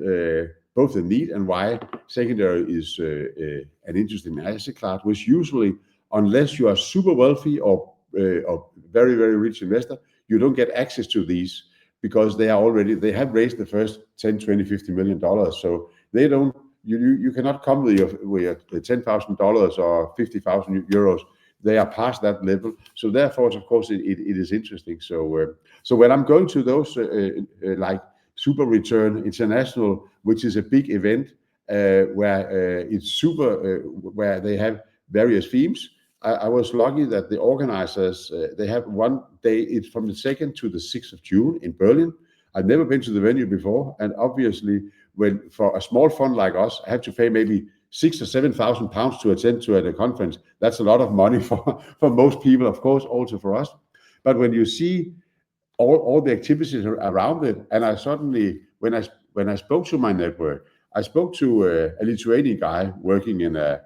both the need and why secondary is an interesting asset class, which usually, unless you are super wealthy or very, very rich investor, you don't get access to these, because they have raised the first 10, 20, $50 million. So they don't, you cannot come with your $10,000 or 50,000 euros. They are past that level. So therefore, of course, it is interesting. So when I'm going to those like Super Return International, which is a big event where it's super, where they have various themes. I was lucky that the organizers, they have one day, it's from the 2nd to the 6th of June in Berlin. I've never been to the venue before. And obviously, when for a small fund like us, I have to pay maybe 6,000 or 7,000 pounds to attend to at a conference. That's a lot of money for most people, of course, also for us. But when you see all the activities around it, and I suddenly, when I spoke to my network, I spoke to a Lithuanian guy working in a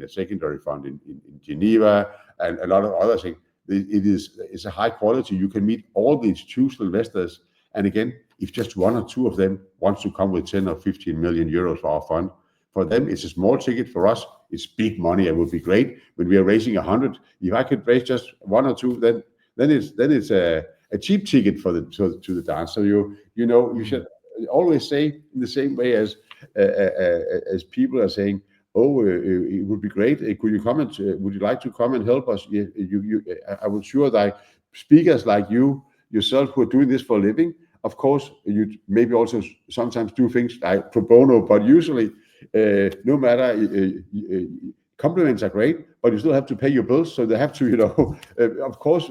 secondary fund in Geneva, and a lot of other things. It's a high quality. You can meet all the institutional investors, and again, if just one or two of them wants to come with 10 or 15 million euros for our fund, for them it's a small ticket. For us, it's big money. It would be great when we are raising 100. If I could raise just one or two, then it's a cheap ticket for to the dance. So you should always say in the same way as people are saying, oh, it would be great. Could you come and would you like to come and help us? I was sure that speakers like you yourself who are doing this for a living, of course, you maybe also sometimes do things like pro bono, but usually, no matter, compliments are great, but you still have to pay your bills. So they have to, of course,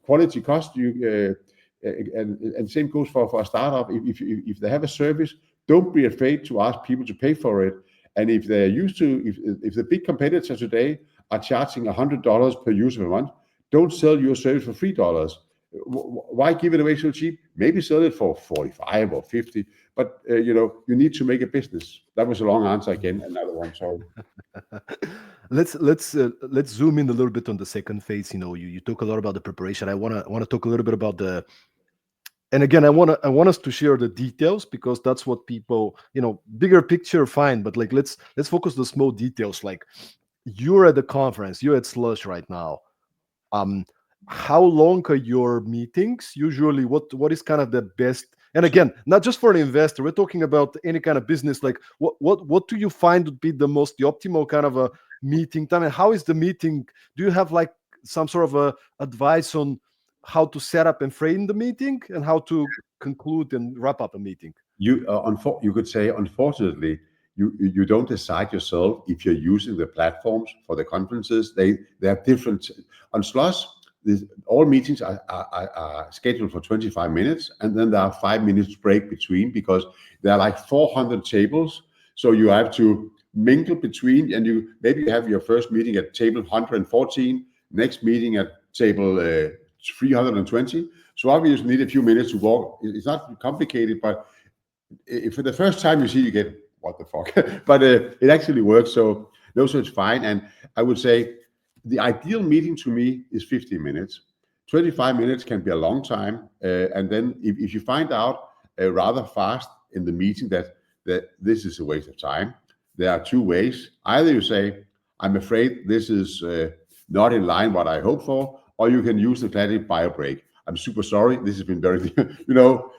quality cost you. And same goes for a startup. If they have a service, don't be afraid to ask people to pay for it. And if they're used to, if the big competitors today are charging $100 per user per month, don't sell your service for $3. Why give it away so cheap? Maybe sell it for 45 or 50, but you need to make a business. That was a long answer again. Another one. Sorry. Let's zoom in a little bit on the second phase. You talk a lot about the preparation. I wanna talk a little bit about the. And again, I want us to share the details, because that's what people, bigger picture, fine, but like let's focus the small details. Like, you're at the conference, you're at Slush right now. How long are your meetings usually? What is kind of the best? And again, not just for an investor, we're talking about any kind of business. Like, what do you find would be the optimal kind of a meeting time? And how is the meeting? Do you have like some sort of a advice on how to set up and frame the meeting, and how to conclude and wrap up a meeting? You could say, unfortunately, you don't decide yourself if you're using the platforms for the conferences. They are different. On Slush, all meetings are scheduled for 25 minutes, and then there are 5 minutes break between, because there are like 400 tables. So you have to mingle between, and you have your first meeting at table 114, next meeting at table 320. So obviously you need a few minutes to walk. It's not complicated, but if for the first time you see, you get, what the fuck? But it actually works. So it's fine. And I would say the ideal meeting to me is 15 minutes. 25 minutes can be a long time. And then if you find out rather fast in the meeting that this is a waste of time, there are two ways. Either you say, I'm afraid this is not in line what I hope for, or you can use the classic bio break. I'm super sorry. This has been very,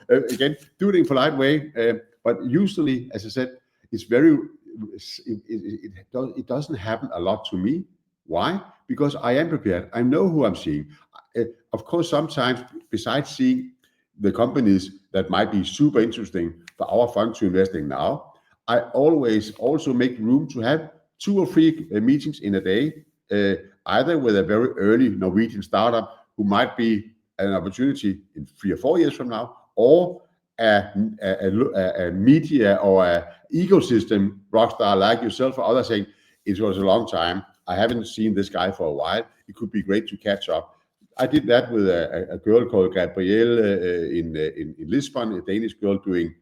again, do it in a polite way. But usually, as I said, it's very, it doesn't happen a lot to me. Why? Because I am prepared. I know who I'm seeing. Of course, sometimes besides seeing the companies that might be super interesting for our fund to invest in now, I always also make room to have two or three meetings in a day, either with a very early Norwegian startup who might be an opportunity in 3 or 4 years from now, or a media or a ecosystem rockstar like yourself or others saying, it was a long time. I haven't seen this guy for a while. It could be great to catch up. I did that with a girl called Gabrielle in Lisbon, a Danish girl doing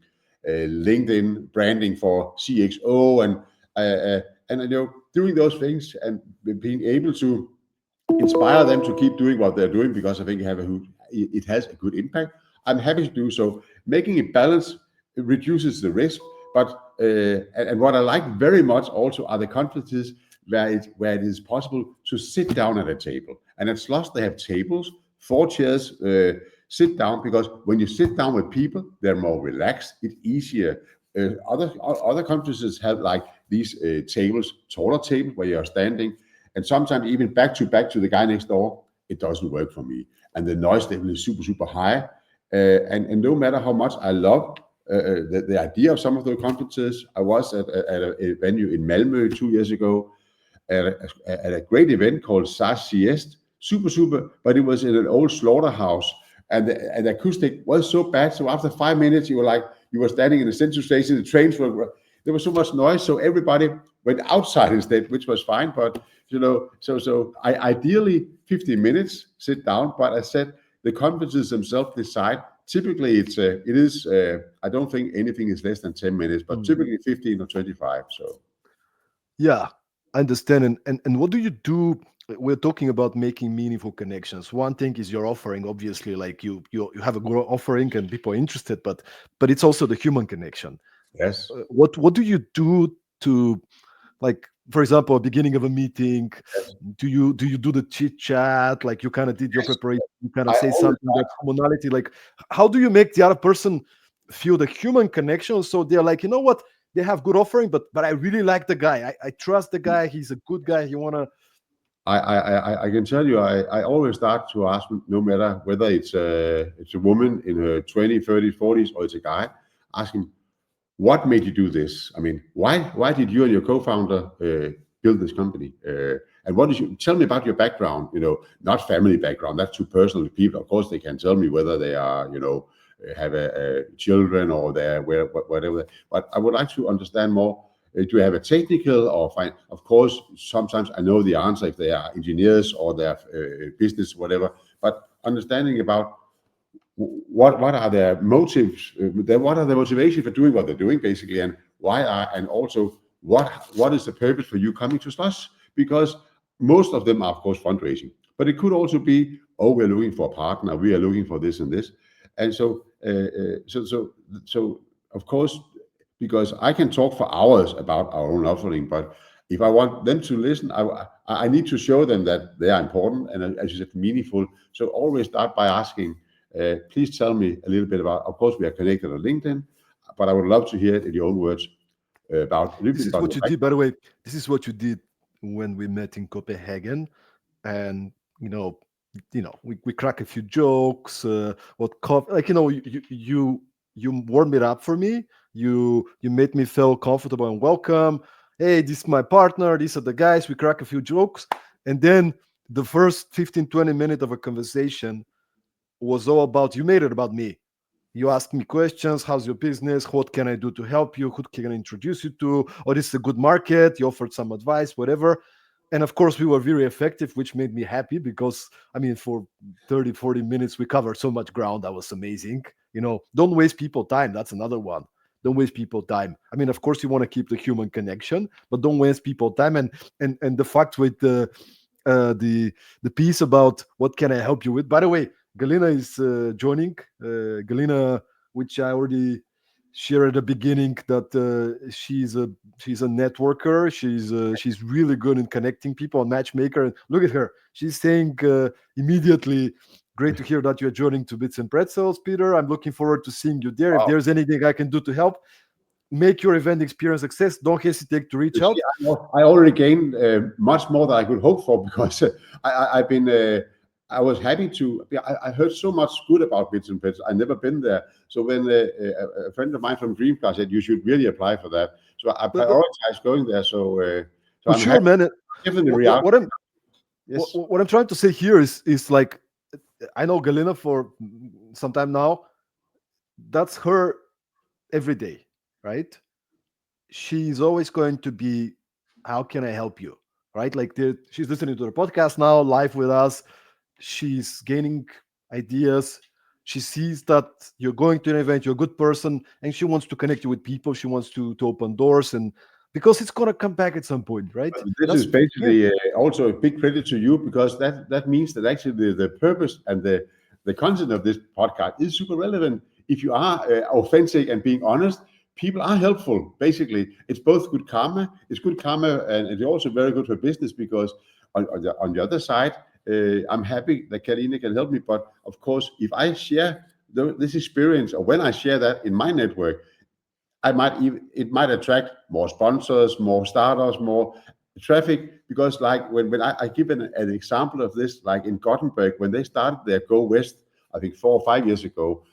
LinkedIn branding for CXO and doing those things and being able to inspire them to keep doing what they're doing because I think it has a good impact. I'm happy to do so. Making it balanced reduces the risk, but and what I like very much also are the conferences where it is possible to sit down at a table. And at Slots they have tables, 4 chairs, sit down, because when you sit down with people, they're more relaxed. It's easier. Other conferences have like these tables, taller tables where you're standing, and sometimes even back to the guy next door. It doesn't work for me, and the noise level is super high. And no matter how much I love the idea of some of those conferences, I was at a venue in Malmö 2 years ago at a great event called SAS Siest, super, but it was in an old slaughterhouse, and the acoustic was so bad. So after 5 minutes, you were standing in the central station. The trains there was so much noise, so everybody went outside instead, which was fine. But so I ideally 15 minutes sit down, but I said the conferences themselves decide. Typically, it is. I don't think anything is less than 10 minutes, but typically 15 or 25. So. Yeah, I understand. And what do you do? We're talking about making meaningful connections. One thing is your offering, obviously, like you have a offering and people are interested, but it's also the human connection. Yes. What do you do to, like, for example, beginning of a meeting? Yes. Do you do the chit chat? Like you kind of did your Yes. preparation, you kind of I say always something that commonality. Like, how do you make the other person feel the human connection? So they're like, you know what? They have good offering, but I really like the guy. I trust the guy. He's a good guy. You wanna I can tell you, I always start to ask, no matter whether it's a woman in her 20s, 30s, 40s, or it's a guy, ask him, what made you do this? I mean, why did you and your co-founder build this company? And what did you tell me about your background? Not family background. That's too personal to people. Of course, they can tell me whether they are, have a children or they're whatever. But I would like to understand more. Do you have a technical or fine? Of course, sometimes I know the answer if they are engineers or they're business, whatever. But understanding about what are their motives, what are the motivations for doing what they're doing, basically, and also what is the purpose for you coming to Slush? Because most of them are, of course, fundraising, but it could also be, oh, we're looking for a partner, we are looking for this and this, and so of course, because I can talk for hours about our own offering, but if I want them to listen, I need to show them that they are important and, as you said, meaningful. So always start by asking, please tell me a little bit about, of course, we are connected on LinkedIn, but I would love to hear it in your own words about a little This bit is about what your you did, by the way. This is what you did when we met in Copenhagen, and we crack a few jokes. What like you warmed it up for me. You made me feel comfortable and welcome. Hey, this is my partner. These are the guys. We crack a few jokes, and then the first 15-20 minutes of a conversation was all about, you made it about me. You ask me questions. How's your business? What can I do to help you? Who can I introduce you to? Or this is a good market. You offered some advice, whatever. And of course, we were very effective, which made me happy because, I mean, for 30, 40 minutes, we covered so much ground. That was amazing. Don't waste people time. That's another one. Don't waste people time. I mean, of course, you want to keep the human connection, but don't waste people time. And the fact with the piece about what can I help you with. By the way, Galina is joining. Galina, which I already shared at the beginning, that she's a networker. She's really good in connecting people, a matchmaker. And look at her; she's saying immediately, "Great to hear that you're joining to Bits and Pretzels, Peter. I'm looking forward to seeing you there. If Wow. there's anything I can do to help, make your event experience a success, don't hesitate to reach You see, out." I already gained much more than I could hope for because I've been. I was happy to. I heard so much good about Bits and Pets. I never been there. So when a friend of mine from Dreamcast said you should really apply for that, so I But prioritized going there. So for I'm sure, happy. man. Given the What, reality, what I'm yes. what I'm trying to say here is like, I know Galina for some time now. That's her every day, right? She's always going to be, how can I help you? Right? Like she's listening to the podcast now, live with us. She's gaining ideas. She sees that you're going to an event, you're a good person, and she wants to connect you with people. She wants to open doors, and because it's gonna come back at some point, right? This is That's yeah, basically also a big credit to you because that means that actually the purpose and the content of this podcast is super relevant. If you are authentic and being honest, people are helpful. Basically, it's both good karma. It's good karma, and it's also very good for business because on the other side, I'm happy that Karina can help me. But of course, if I share this experience or when I share that in my network, it might attract more sponsors, more starters, more traffic. Because like when I give an example of this, like in Gothenburg, when they started their Go West, I think 4 or 5 years ago,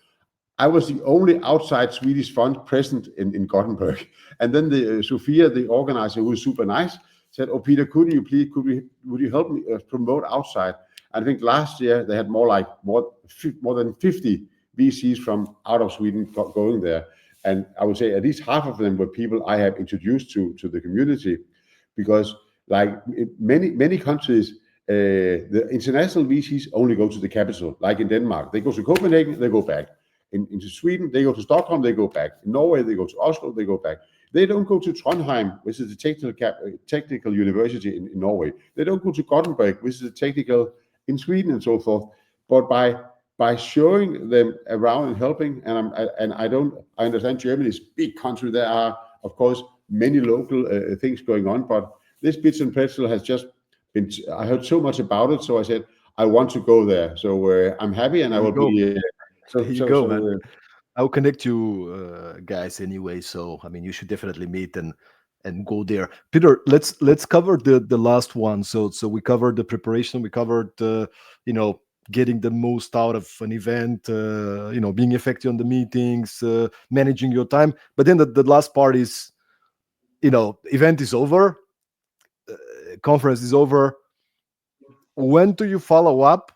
I was the only outside Swedish fund present in Gothenburg. And then Sophia, the organizer, who was super nice, said, "Oh, Peter, would you help me promote outside?" I think last year they had more than 50 VCs from out of Sweden going there. And I would say at least half of them were people I have introduced to the community, because like in many countries, the international VCs only go to the capital. Like in Denmark, they go to Copenhagen, they go back. Into Sweden, they go to Stockholm, they go back. In Norway, they go to Oslo, they go back. They don't go to Trondheim, which is the technical university in Norway. They don't go to Gothenburg, which is the technical in Sweden, and so forth. But by showing them around and helping, I understand Germany is a big country. There are, of course, many local things going on, but this Bits and Pretzel has just been. I heard so much about it, so I said I want to go there. So I'm happy, and there I you will go. be. There you go, man. I'll connect you guys anyway. So I mean, you should definitely meet and go there. Peter, let's cover the last one. So we covered the preparation. We covered you know, getting the most out of an event. You know, being effective on the meetings, managing your time. But then the last part is, you know, event is over, conference is over. When do you follow up?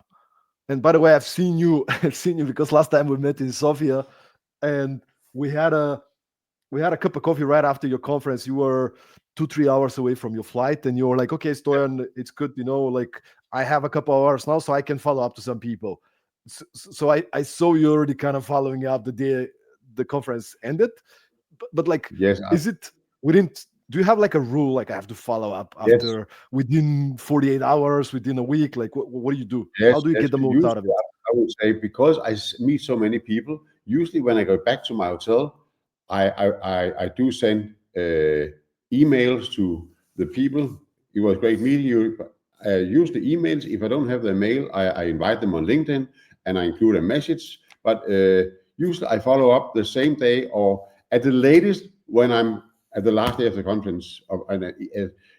And by the way, I've seen you. I've seen you because last time we met in Sofia, and we had a we had a cup of coffee right after your conference. You were 2 3 hours away from your flight, and you were like, "Okay, Stoyan, it's good, you know, like I have a couple of hours now, so I can follow up to some people." So I saw you already kind of following up the day the conference ended, but like, Yes, is it within? Do you have like a rule, like I have to follow up yes, after within 48 hours, within a week? Like, what do you do? yes, How do you yes. get the most out of Usually, it? I would say because meet so many people. Usually, when I go back to my hotel, I do send emails to the people. It was great meeting you. Use the emails. If I don't have their mail, I invite them on LinkedIn and I include a message. But usually, I follow up the same day or at the latest when I'm at the last day of the conference.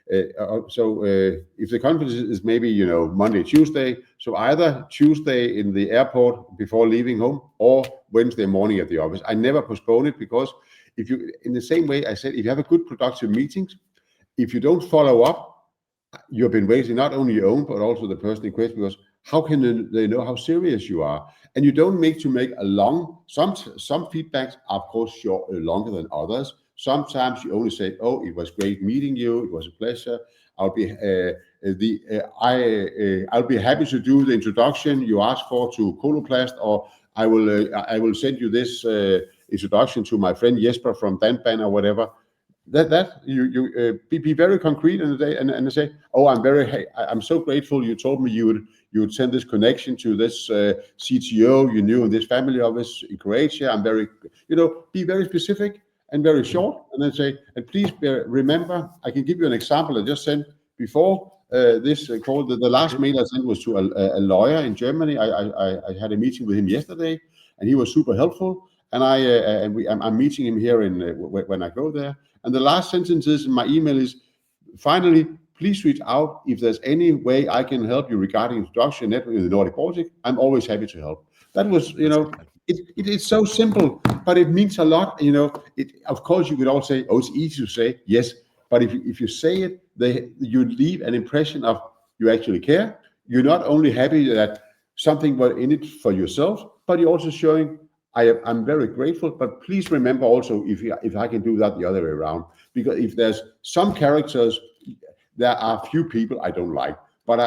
If the conference is maybe Monday, Tuesday, so either Tuesday in the airport before leaving home or Wednesday morning at the office. I never postpone it because if you, in the same way I said, if you have a good productive meetings, if you don't follow up, you've been wasting not only your own but also the person in question, because how can they know how serious you are? And you don't make to make a long. Some feedbacks are of course short, longer than others. Sometimes you only say, "Oh, it was great meeting you. It was a pleasure. I'll be I'll be happy to do the introduction you asked for to Coloplast, or I will send you this introduction to my friend Jesper from Danban or whatever." that be very concrete and say, oh, I'm so grateful you told me you would send this connection to this CTO you knew in this family office in Croatia. I'm very, be very specific and very Mhm. short, and then say, and please remember, I can give you an example I just sent before this call. The last Okay. mail I sent was to a lawyer in Germany. I had a meeting with him yesterday, and he was super helpful. And I'm meeting him here when I go there. And the last sentences in my email is, finally, please reach out if there's any way I can help you regarding introduction network in the Nordic Baltic. I'm always happy to help. That was, That's it, man. it's so simple, but it means a lot. Of course, you could all say, oh, it's easy to say, yes. But if you say it, you leave an impression of you actually care. You're not only happy that something was in it for yourself, but you're also showing I'm very grateful. But please remember also if I can do that the other way around, because if there's some characters, there are few people I don't like. But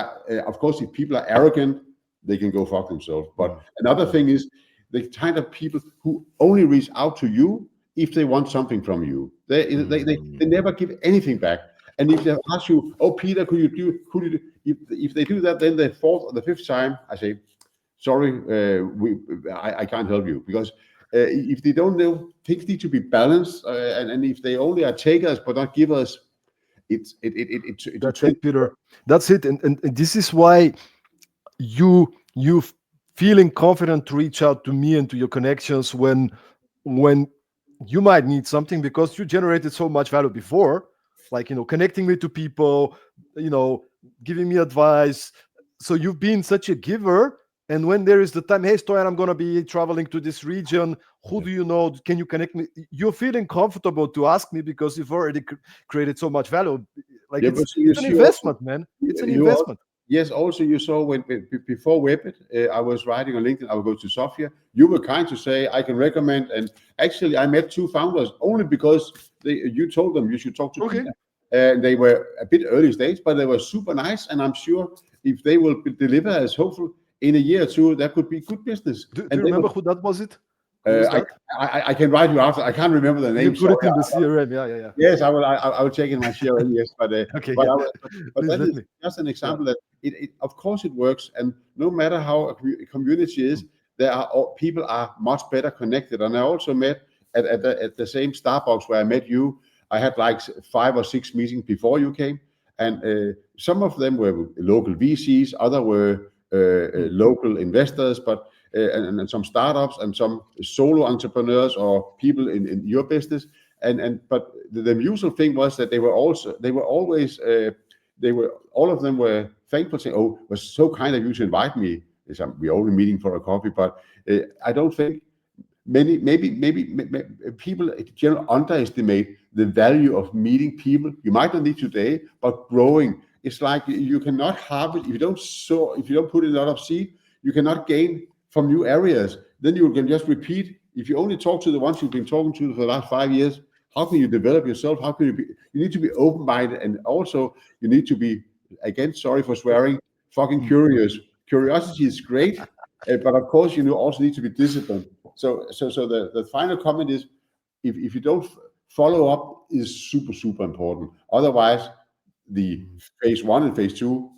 of course, if people are arrogant, they can go fuck themselves. But Mm. another Mm. thing is the kind of people who only reach out to you if they want something from you. They Mm. never give anything back. And if they ask you, oh Peter, could you do, if they do that, then the fourth or the fifth time, I say, sorry, I can't help you, because if they don't know, things need to be balanced, and if they only are takers but not givers, it That's tends. it, Peter. That's it. And this is why you feeling confident to reach out to me and to your connections when you might need something, because you generated so much value before, like, connecting me to people, you know giving me advice. So you've been such a giver. And when there is the time, hey Stoyan, I'm going to be traveling to this region, who do you know, can you connect me? You're feeling comfortable to ask me because you've already created so much value. Like, Yeah, it's but you an see also, investment, man. It's an you also, investment. yes, also you saw before Webit, I was writing on LinkedIn, I would go to Sofia. You were kind to say, I can recommend. And actually, I met two founders only because you told them you should talk to Okay. Peter. And they were a bit early stage, but they were super nice. And I'm sure if they will deliver as hopeful in a year or two, that could be good business. Do And you they were, remember who that was? Who was uh, that? I can write you after. I can't remember the You can name. put it Sorry. in the CRM. Yeah, yeah, yeah. Yes, I will. I will check in my CRM. Yes, Okay, but yeah. I will, but Please that let is me. just an Yeah. example that of course it works, and no matter how a community is, Mm. people are much better connected. And I also met at the same Starbucks where I met you. I had like 5 or 6 meetings before you came, and some of them were local VCs, other were Mm. local investors, but and some startups and some solo entrepreneurs or people in your business. And but the mutual thing was that they were always they were all of them were thankful, saying, oh, it was so kind of you to invite me. We're only meeting for a coffee, but I don't think maybe people in general underestimate the value of meeting people. You might not need today, but growing. It's like you cannot harvest if you don't sow, if you don't put in a lot of seed, you cannot gain from new areas. Then you can just repeat. If you only talk to the ones you've been talking to for the last 5 years, how can you develop yourself? How can you be? You need to be open-minded, and also you need to be, again, sorry for swearing, fucking Mm. curious. Curiosity is great, but of course you also need to be disciplined. So the final comment is, if you don't follow up is super important. Otherwise, the Mm. phase one and phase two,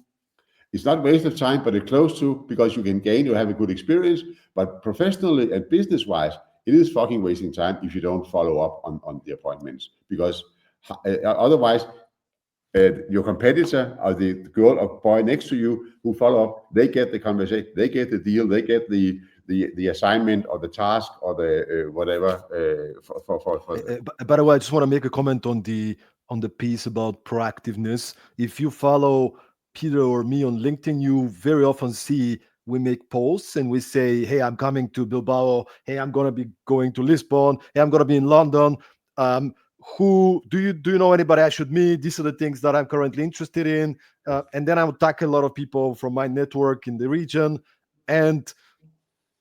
it's not waste of time, but it's close to, because you can gain, you have a good experience. But professionally and business wise, it is fucking wasting time if you don't follow up on the appointments, because otherwise your competitor or the girl or boy next to you who follow up, they get the conversation, they get the deal, they get the assignment or the task or the whatever for the. By the way, I just want to make a comment on the piece about proactiveness. If you follow Peter or me on LinkedIn, you very often see we make posts and we say, "Hey, I'm coming to Bilbao. Hey, I'm gonna be going to Lisbon. Hey, I'm gonna be in London. Um, who do you know anybody I should meet? These are the things that I'm currently interested in." And then I would tackle a lot of people from my network in the region, and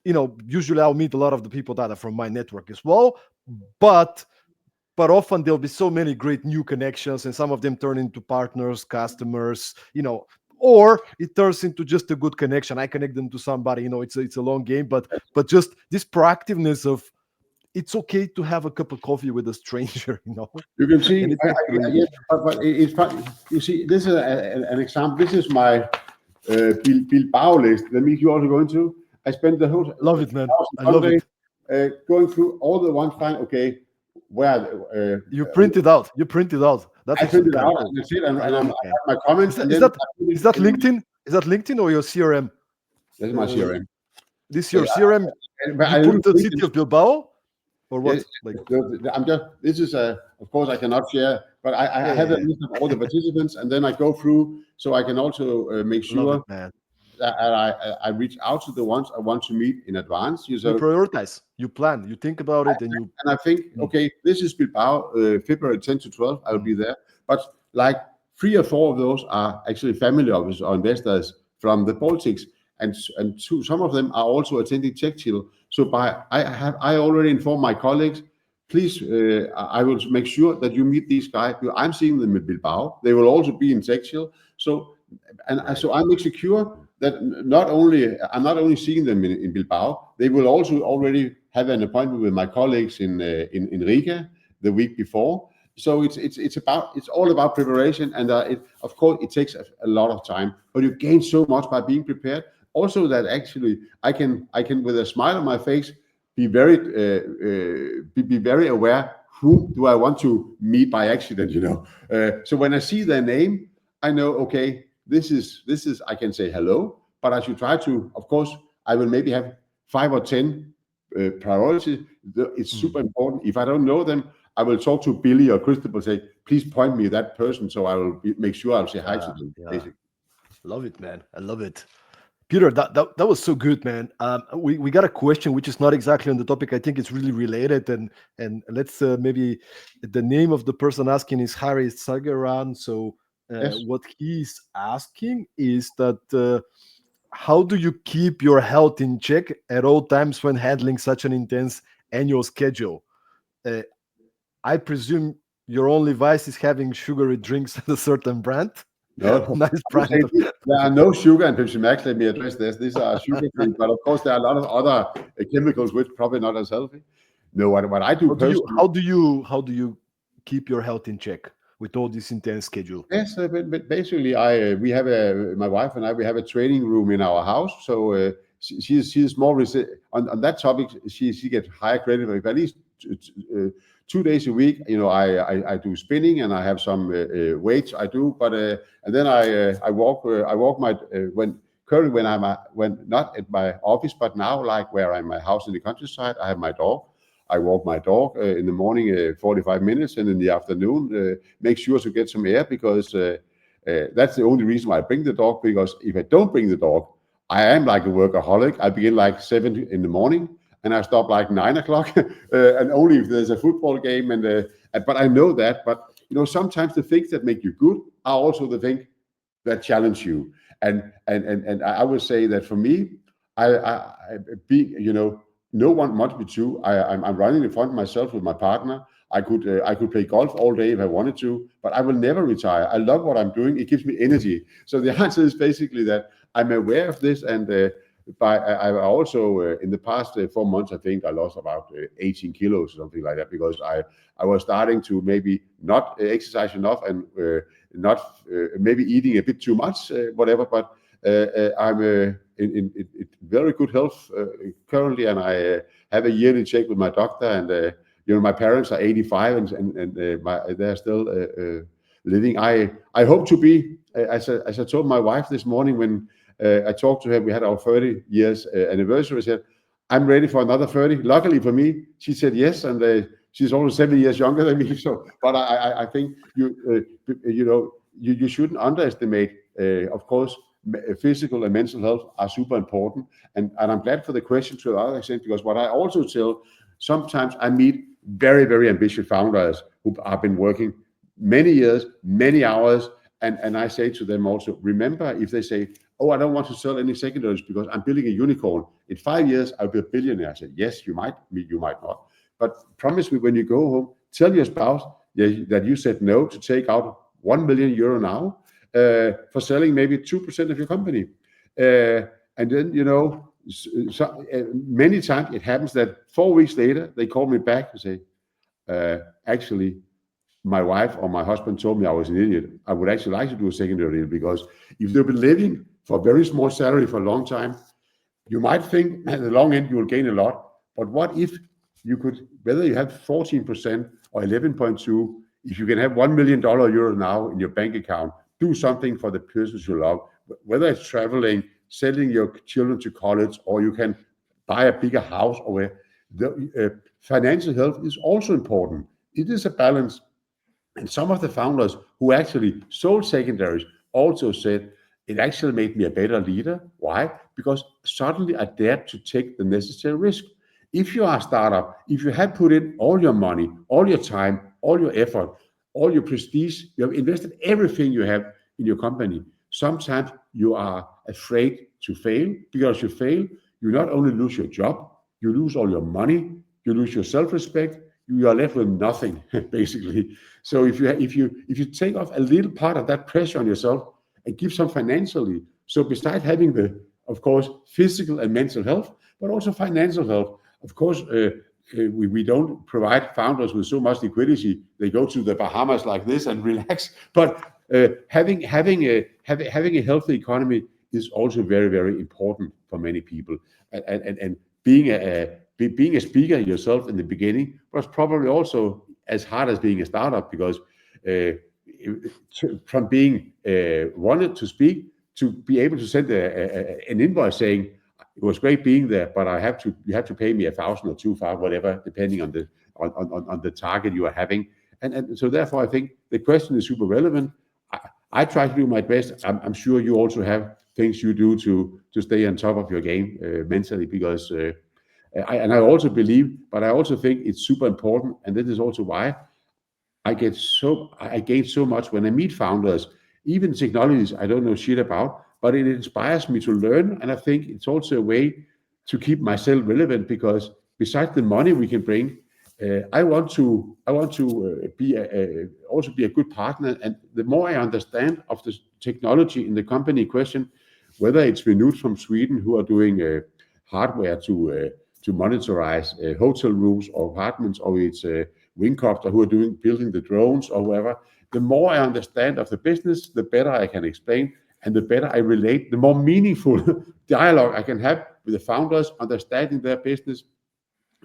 usually I'll meet a lot of the people that are from my network as well. But often there'll be so many great new connections, and some of them turn into partners, customers, or it turns into just a good connection. I connect them to somebody. It's a long game, but just this proactiveness of it's okay to have a cup of coffee with a stranger, You can see, and it's actually yes, but it's fun. You see, this is an example. This is my Bilbao list. Let me you also go into. I spent the whole love it, man. I love Sunday it. going through all the ones. Fine, okay, where You print it out. You print it out. That's I actually printed it kind of out cool. and that's it, I and love I it, man. have my comments, Is that and is then that I put is it that in. LinkedIn? Is that LinkedIn or your CRM? This is my Uh, CRM. this your CRM? But You I put use the city LinkedIn. of Bilbao or Yes, what? Like, I'm just. This is of course I cannot share, but yeah, I yeah, have a yeah. list of all the participants, and then I go through so I can also make Love it, sure man. that I reach out to the ones I want to meet in advance. You So, prioritize. You plan. You think about it, and you. and I think, Mm, okay, this is Bilbao, February 10 to 12. I will mm, be there. But like 3 or 4 of those are actually family office or investors from the Baltics, and some of them are also attending Tech Chill. So I already informed my colleagues. Please, I will make sure that you meet these guys. I'm seeing them in Bilbao. They will also be in Tech Chill. So right. so I make secure that I'm not only seeing them in Bilbao, they will also already have an appointment with my colleagues in Riga the week before. So it's all about preparation, and of course it takes a lot of time, but you gain so much by being prepared. Also, that actually I can with a smile on my face be very be very aware who do I want to meet by accident. So when I see their name, I know, okay, this is I can say hello, but I should try to, of course, I will maybe have 5 or 10 priorities. It's Mm, super important. If I don't know them, I will talk to Billy or Christopher, say, please point me that person, so I will make sure I'll say hi to yeah, them. yeah. Basically, Love it, man. I love it. Peter, that was so good, man. We got a question which is not exactly on the topic. I think it's really related, and let's maybe the name of the person asking is Harry Sagaran. So yes. what he's asking is that how do you keep your health in check at all times when handling such an intense annual schedule? Uh, I presume your only vice is having sugary drinks at a certain brand. No, no. Nice I would brand. say there are no sugar in Pepsi Max. Let me address this. These are sugar-free, but of course there are a lot of other chemicals which probably not as healthy. No, what I do How do you personally. how do you how do you keep your health in check with all this intense schedule? Yes, but basically, I we have my wife and I we have a training room in our house. So she's more on that topic. She gets higher credit for at least 2 days a week. I do spinning and I have some weights I do, but and then I walk my when currently when not at my office, but now like where I'm in my house in the countryside, I have my dog. I walk my dog in the morning 45 minutes, and in the afternoon make sure to get some air, because that's the only reason why I bring the dog. Because if I don't bring the dog, I am like a workaholic. I begin like 7 in the morning and I stop like 9 o'clock, and only if there's a football game. But I know that. But sometimes the things that make you good are also the things that challenge you. And I would say that for me, I being no one wants me to. I'm running in front of myself with my partner. I could play golf all day if I wanted to, but I will never retire. I love what I'm doing. It gives me energy. So the answer is basically that I'm aware of this, and I also in the past 4 months, I think I lost about 18 kilos or something like that, because I was starting to maybe not exercise enough, and not maybe eating a bit too much, whatever. But I'm in very good health currently, and I have a yearly check with my doctor. And my parents are 85, and they're still living. I hope to be, as I told my wife this morning when I talked to her. We had our 30 years anniversary. I said, I'm ready for another 30. Luckily for me, she said yes, and she's only 7 years younger than me. So, but I think you shouldn't underestimate. Of course, physical and mental health are super important, and I'm glad for the question to the other extent, because what I also tell, sometimes I meet very, very ambitious founders who have been working many years, many hours, and I say to them also, remember, if they say, oh, I don't want to sell any secondaries because I'm building a unicorn. In 5 years, I'll be a billionaire. I said, yes, you might not. But promise me, when you go home, tell your spouse that you said no to take out 1 million euro now for selling maybe 2% of your company. And then, Many times it happens that 4 weeks later they call me back and say, actually, my wife or my husband told me I was an idiot. I would actually like to do a secondary deal because if they've been living for a very small salary for a long time, you might think at the long end you will gain a lot. But what if you could, whether you have 14% or 11.2, if you can have $1 million now in your bank account, do something for the persons you love, whether it's traveling, sending your children to college, or you can buy a bigger house, or where financial health is also important. It is a balance. And some of the founders who actually sold secondaries also said, it actually made me a better leader. Why? Because suddenly I dared to take the necessary risk. If you are a startup, if you have put in all your money, all your time, all your effort, all your prestige, you have invested everything you have in your company, sometimes you are afraid to fail. Because you fail, you not only lose your job, you lose all your money, you lose your self-respect, you are left with nothing, basically. So if you take off a little part of that pressure on yourself and give some financially, so besides having the, of course, physical and mental health, but also financial health, of course, we don't provide founders with so much liquidity. They go to the Bahamas like this and relax. But having a healthy economy is also very, very important for many people. And being a speaker yourself in the beginning was probably also as hard as being a startup, because uh, from being wanted to speak to be able to send an invoice saying it was great being there, but you have to pay me 1,000 or 2,000, whatever, depending on the target you are having. And so therefore, I think the question is super relevant. I try to do my best. I'm sure you also have things you do to stay on top of your game mentally, because I also believe, but I also think it's super important, and this is also why I gain so much when I meet founders, even technologies I don't know shit about, but it inspires me to learn, and I think it's also a way to keep myself relevant, because besides the money we can bring, I want to also be a good partner, and the more I understand of the technology in the company question, whether it's Minut from Sweden who are doing hardware to monitorize hotel rooms or apartments, or it's Wingcopter who are building the drones or whoever. The more I understand of the business, the better I can explain, and the better I relate, the more meaningful dialogue I can have with the founders, understanding their business,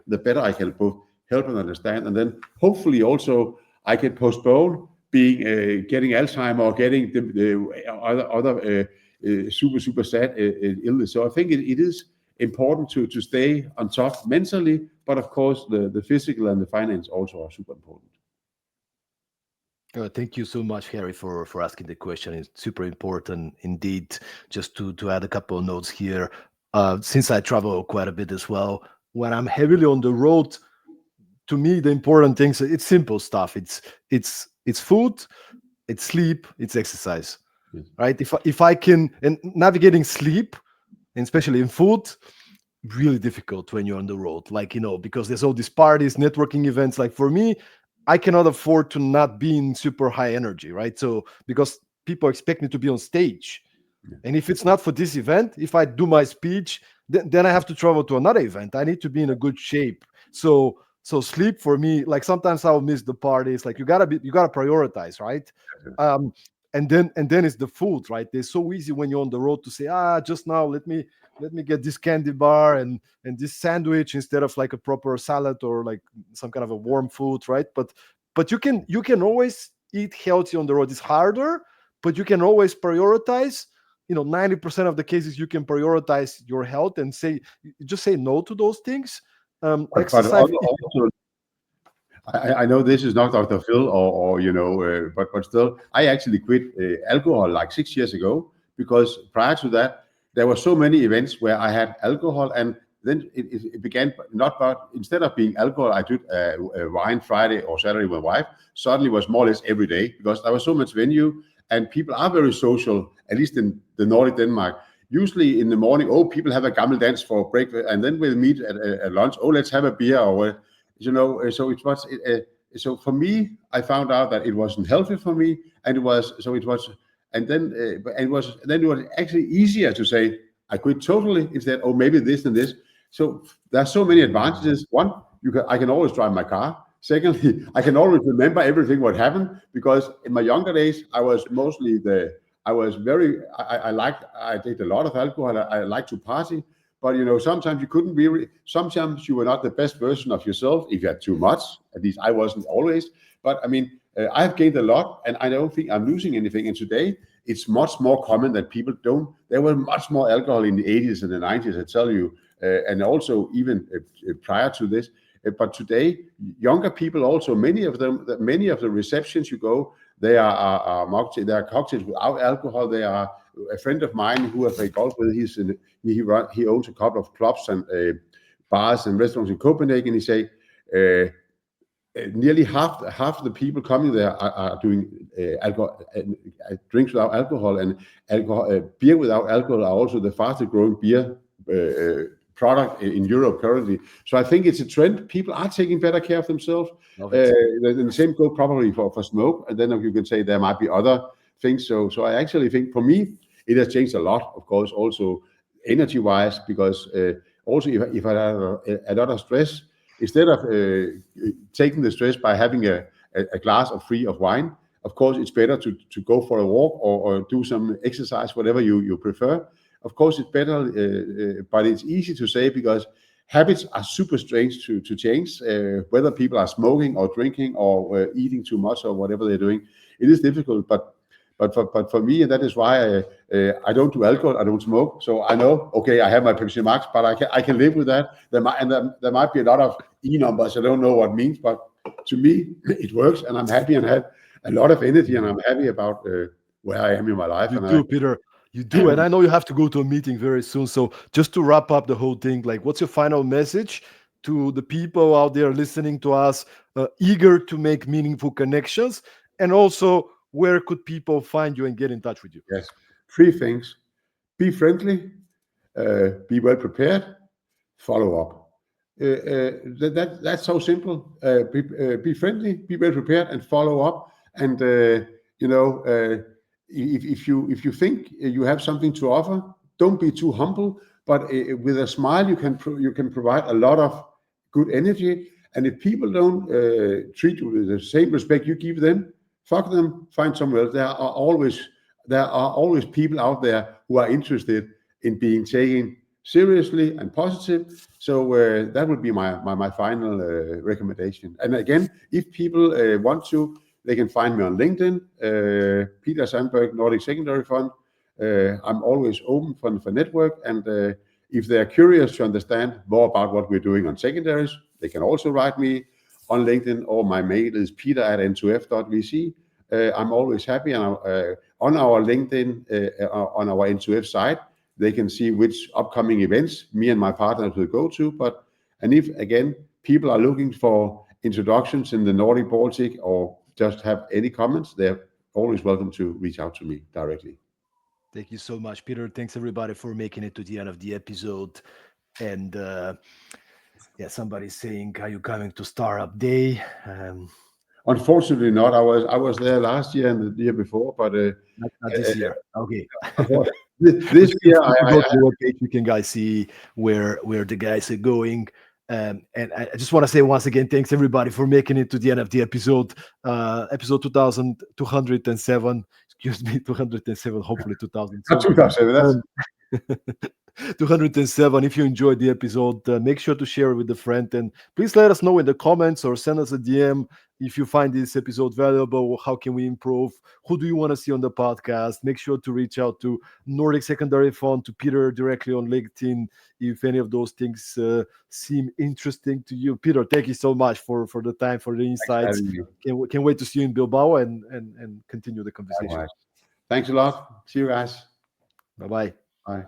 the better I can both help and understand. And then hopefully also I can postpone being getting Alzheimer or getting the other super sad illness. So I think it is important to stay on top mentally, but of course the physical and the finance also are super important. Thank you so much, Harry, for asking the question. It's super important indeed. Just to add a couple of notes here, since I travel quite a bit as well, when I'm heavily on the road, to me the important things, it's simple stuff. It's food, it's sleep, it's exercise, Yes. right? If I can, and navigating sleep, and especially in food, really difficult when you're on the road, like, because there's all these parties, networking events. Like for me, I cannot afford to not be in super high energy, right? So because people expect me to be on stage, and if it's not for this event, if I do my speech, then I have to travel to another event. I need to be in a good shape. So sleep for me, like sometimes I'll miss the parties. Like you gotta prioritize, right? Um, and then it's the food, right? It's so easy when you're on the road to say, just now let me get this candy bar and this sandwich instead of like a proper salad or like some kind of a warm food, right? But you can always eat healthy on the road. It's harder, but you can always prioritize. 90% of the cases you can prioritize your health and just say no to those things. But Exercise. also, I know this is not Dr. Phil, or but still, I actually quit alcohol like 6 years ago, because prior to that, there were so many events where I had alcohol, and then it began not, but instead of being alcohol, I did wine Friday or Saturday with my wife. Suddenly, it was more or less every day, because there was so much venue, and people are very social, at least in the Nordic Denmark. Usually in the morning, people have a gammel dance for breakfast, and then we'll meet at lunch. Oh, let's have a beer, or so it was. So for me, I found out that it wasn't healthy for me, and it was, and then it was actually easier to say I quit totally instead, or maybe this and this. So there's so many advantages. One, I can always drive my car. Secondly, I can always remember everything what happened, because in my younger days I was mostly I was very I did a lot of alcohol. I like to party, but sometimes you couldn't really. Sometimes you were not the best version of yourself if you had too much. At least I wasn't always. But I mean, I've gained a lot, and I don't think I'm losing anything. And today, it's much more common that people don't. There was much more alcohol in the 80s and the 90s, I tell you, and also even prior to this. But today, younger people also, many of the receptions you go, they are mocktail, they are cocktails without alcohol. They are a friend of mine who I play golf with. He owns a couple of clubs and bars and restaurants in Copenhagen. He say. Nearly half the people coming there are doing alcohol, drinks without alcohol, and beer without alcohol are also the fastest growing beer product in Europe currently. So I think it's a trend. People are taking better care of themselves. The same goes probably for smoke, and then you can say there might be other things. So I actually think for me it has changed a lot. Of course, also energy wise, because also if I have a lot of stress. Instead of taking the stress by having a glass of free of wine, of course, it's better to go for a walk or do some exercise, whatever you prefer. Of course, it's better, but it's easy to say because habits are super strange to change. Whether people are smoking or drinking or eating too much or whatever they're doing, it is difficult. But for me, and that is why I don't do alcohol, I don't smoke. So I know, okay, I have my Pepsi Max, but I can live with that. There might be a lot of E numbers. I don't know what it means, but to me, it works, and I'm happy and have a lot of energy, and I'm happy about where I am in my life. You do, Peter. You do. And I know you have to go to a meeting very soon. So just to wrap up the whole thing, like, what's your final message to the people out there listening to us, eager to make meaningful connections? And also, where could people find you and get in touch with you? Yes, three things: be friendly, be well prepared, follow up. That's so simple. Be friendly, be well prepared, and follow up. And you know, if you think you have something to offer, don't be too humble. But with a smile, you can provide a lot of good energy. And if people don't treat you with the same respect you give them, fuck them. Find somewhere else. There are always people out there who are interested in being taken seriously and positive. So that would be my final recommendation. And again, if people want to, they can find me on LinkedIn, Peter Sandberg, Nordic Secondary Fund. I'm always open for network. And if they're curious to understand more about what we're doing on secondaries, they can also write me on LinkedIn, or my mail is peter@n2f.vc. I'm always happy. And on our LinkedIn, on our N2F site, they can see which upcoming events me and my partners will go to. And if, again, people are looking for introductions in the Nordic Baltic or just have any comments, they're always welcome to reach out to me directly. Thank you so much, Peter. Thanks everybody for making it to the end of the episode. And yeah, somebody's saying, "Are you coming to Startup Day?" Unfortunately, not. I was there last year and the year before, but Not this year. Okay. this But year if you go to the webpage, you can guys see where the guys are going. And I just want to say once again, thanks everybody for making it to the end of the episode. Episode 2207. Excuse me, 207. Hopefully 2000 not soon. 2007. That's 207. If you enjoyed the episode, make sure to share it with a friend, and please let us know in the comments or send us a DM if you find this episode valuable. How can we improve? Who do you want to see on the podcast? Make sure to reach out to Nordic Secondary Fund, to Peter directly on LinkedIn if any of those things seem interesting to you. Peter, thank you so much for the time, for the insights. having me. Can't wait to see you in Bilbao and continue the conversation. Likewise. Thanks a lot. See you guys. Bye bye. Bye.